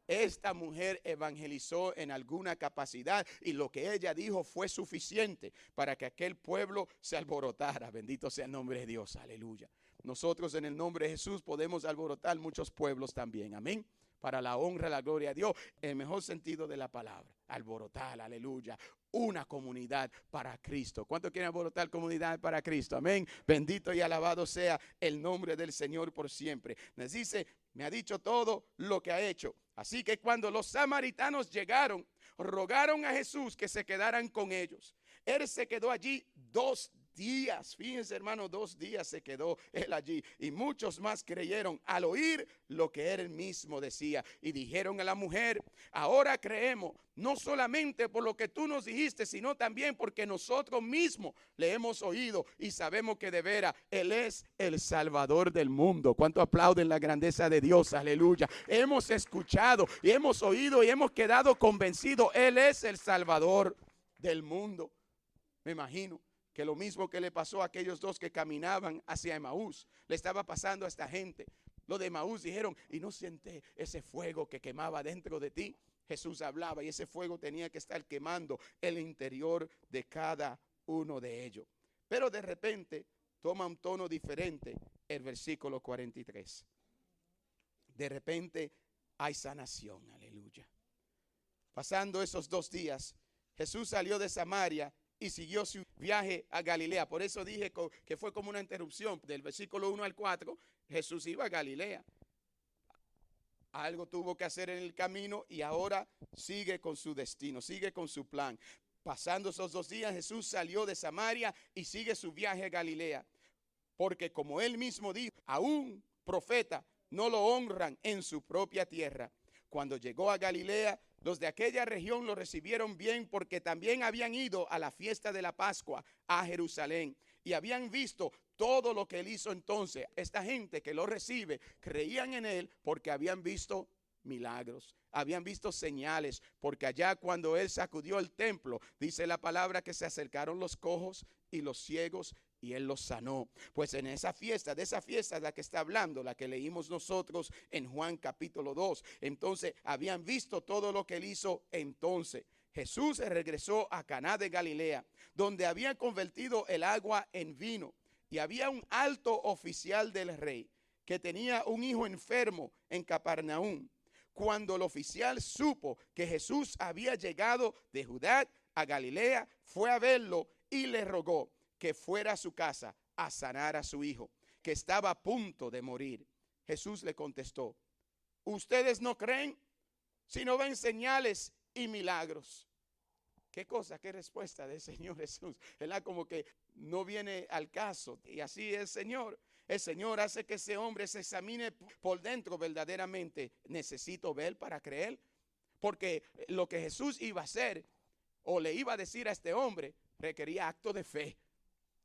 Esta mujer evangelizó en alguna capacidad, y lo que ella dijo fue suficiente para que aquel pueblo se alborotara. Bendito sea el nombre de Dios, aleluya. Nosotros en el nombre de Jesús podemos alborotar muchos pueblos también, amén. Para la honra y la gloria de Dios, en el mejor sentido de la palabra. Alborotar, aleluya. una comunidad para Cristo. ¿Cuántos quieren alborotar comunidad para Cristo? Amén. Bendito y alabado sea el nombre del Señor por siempre. Nos dice, me ha dicho todo lo que ha hecho. Así que cuando los samaritanos llegaron, rogaron a Jesús que se quedaran con ellos. Él se quedó allí 2 días. Fíjense, hermano, 2 días se quedó él allí. Y muchos más creyeron al oír lo que él mismo decía. Y dijeron a la mujer, ahora creemos, no solamente por lo que tú nos dijiste, sino también porque nosotros mismos le hemos oído y sabemos que de veras Él es el Salvador del mundo. ¿Cuánto aplauden la grandeza de Dios? Aleluya. Hemos escuchado y hemos oído y hemos quedado convencidos. Él es el Salvador del mundo. Me imagino que lo mismo que le pasó a aquellos 2 que caminaban hacia Emaús, le estaba pasando a esta gente. Los de Emaús dijeron, y no senté ese fuego que quemaba dentro de ti. Jesús hablaba y ese fuego tenía que estar quemando el interior de cada uno de ellos. Pero de repente toma un tono diferente el versículo 43. De repente hay sanación, aleluya. Pasando esos 2 días, Jesús salió de Samaria y siguió su viaje a Galilea. Por eso dije que fue como una interrupción. Del versículo 1 al 4, Jesús iba a Galilea. Algo tuvo que hacer en el camino y ahora sigue con su destino, sigue con su plan. Pasando esos 2 días, Jesús salió de Samaria y sigue su viaje a Galilea. Porque como él mismo dijo, a un profeta no lo honran en su propia tierra. Cuando llegó a Galilea, los de aquella región lo recibieron bien porque también habían ido a la fiesta de la Pascua a Jerusalén y habían visto todo lo que él hizo entonces. Esta gente que lo recibe creían en él porque habían visto milagros, habían visto señales, porque allá cuando él sacudió el templo, dice la palabra que se acercaron los cojos y los ciegos y él los sanó. Pues en esa fiesta, de esa fiesta de la que está hablando, la que leímos nosotros en Juan capítulo 2, entonces habían visto todo lo que él hizo entonces. Jesús regresó a Caná de Galilea, donde había convertido el agua en vino, y había un alto oficial del rey que tenía un hijo enfermo en Capernaum. Cuando el oficial supo que Jesús había llegado de Judá a Galilea, fue a verlo y le rogó que fuera a su casa a sanar a su hijo, que estaba a punto de morir. Jesús le contestó, ¿ustedes no creen si no ven señales y milagros? ¿Qué cosa? ¿Qué respuesta del Señor Jesús? ¿Verdad? Como que no viene al caso. Y así es el Señor. El Señor hace que ese hombre se examine por dentro verdaderamente. ¿Necesito ver para creer? Porque lo que Jesús iba a hacer o le iba a decir a este hombre requería acto de fe,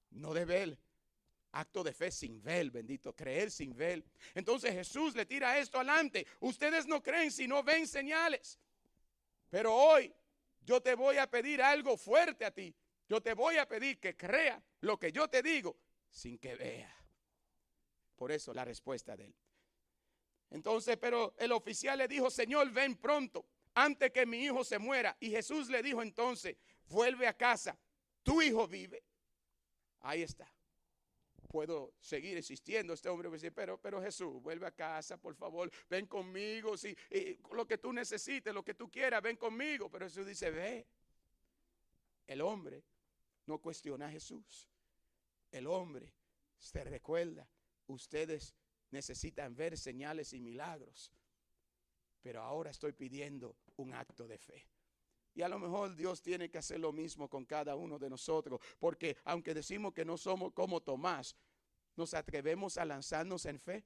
no de ver. Acto de fe sin ver, bendito, creer sin ver. Entonces Jesús le tira esto adelante. Ustedes no creen si no ven señales. Pero hoy yo te voy a pedir algo fuerte a ti. Yo te voy a pedir que crea lo que yo te digo sin que vea. Por eso la respuesta de él. Entonces, pero el oficial le dijo, Señor, ven pronto, antes que mi hijo se muera. Y Jesús le dijo entonces, vuelve a casa, tu hijo vive. Ahí está. Puedo seguir insistiendo. Este hombre va a decir, pero Jesús, vuelve a casa, por favor, ven conmigo. Si, lo que tú necesites, lo que tú quieras, ven conmigo. Pero Jesús dice, ve. El hombre no cuestiona a Jesús. El hombre se recuerda, ustedes necesitan ver señales y milagros, pero ahora estoy pidiendo un acto de fe. Y a lo mejor Dios tiene que hacer lo mismo con cada uno de nosotros, porque aunque decimos que no somos como Tomás, nos atrevemos a lanzarnos en fe.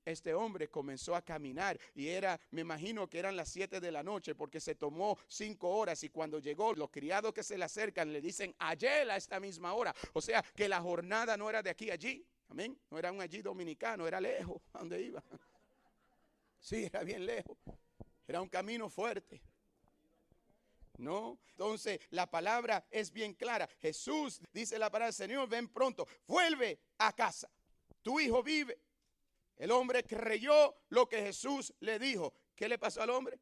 Este hombre comenzó a caminar y me imagino que eran las 7 de la noche, porque se tomó 5 horas y cuando llegó, los criados que se le acercan le dicen, ayer a esta misma hora. O sea, que la jornada no era de aquí a allí, amén, no era un allí dominicano, era lejos, ¿a dónde iba? Sí, era bien lejos, era un camino fuerte. No, entonces la palabra es bien clara. Jesús dice la palabra, Señor, ven pronto, vuelve a casa, tu hijo vive. El hombre creyó lo que Jesús le dijo. ¿Qué le pasó al hombre?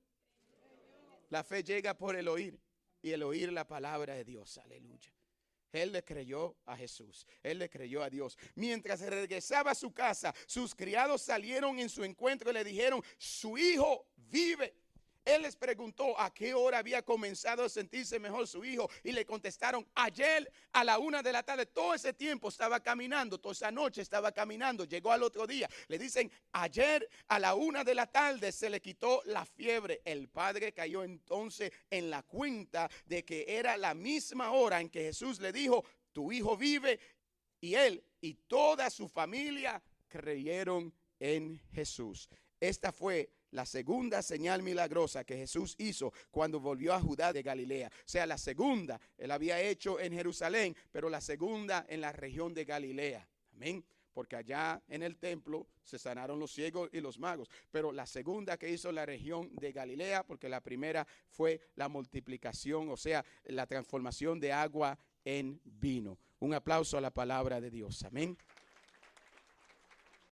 La fe llega por el oír y el oír la palabra de Dios. Aleluya. Él le creyó a Jesús. Él le creyó a Dios. Mientras regresaba a su casa, sus criados salieron en su encuentro y le dijeron, su hijo vive. Él les preguntó a qué hora había comenzado a sentirse mejor su hijo y le contestaron: ayer a la 1 de la tarde. Todo ese tiempo estaba caminando, toda esa noche estaba caminando, llegó al otro día. Le dicen: ayer a la 1 de la tarde se le quitó la fiebre. El padre cayó entonces en la cuenta de que era la misma hora en que Jesús le dijo: tu hijo vive. Y él y toda su familia creyeron en Jesús. Esta fue la segunda señal milagrosa que Jesús hizo cuando volvió a Judá de Galilea. O sea, la segunda él había hecho en Jerusalén, pero la segunda en la región de Galilea. Amén. Porque allá en el templo se sanaron los ciegos y los magos. Pero la segunda que hizo en la región de Galilea, porque la primera fue la multiplicación, o sea, la transformación de agua en vino. Un aplauso a la palabra de Dios. Amén.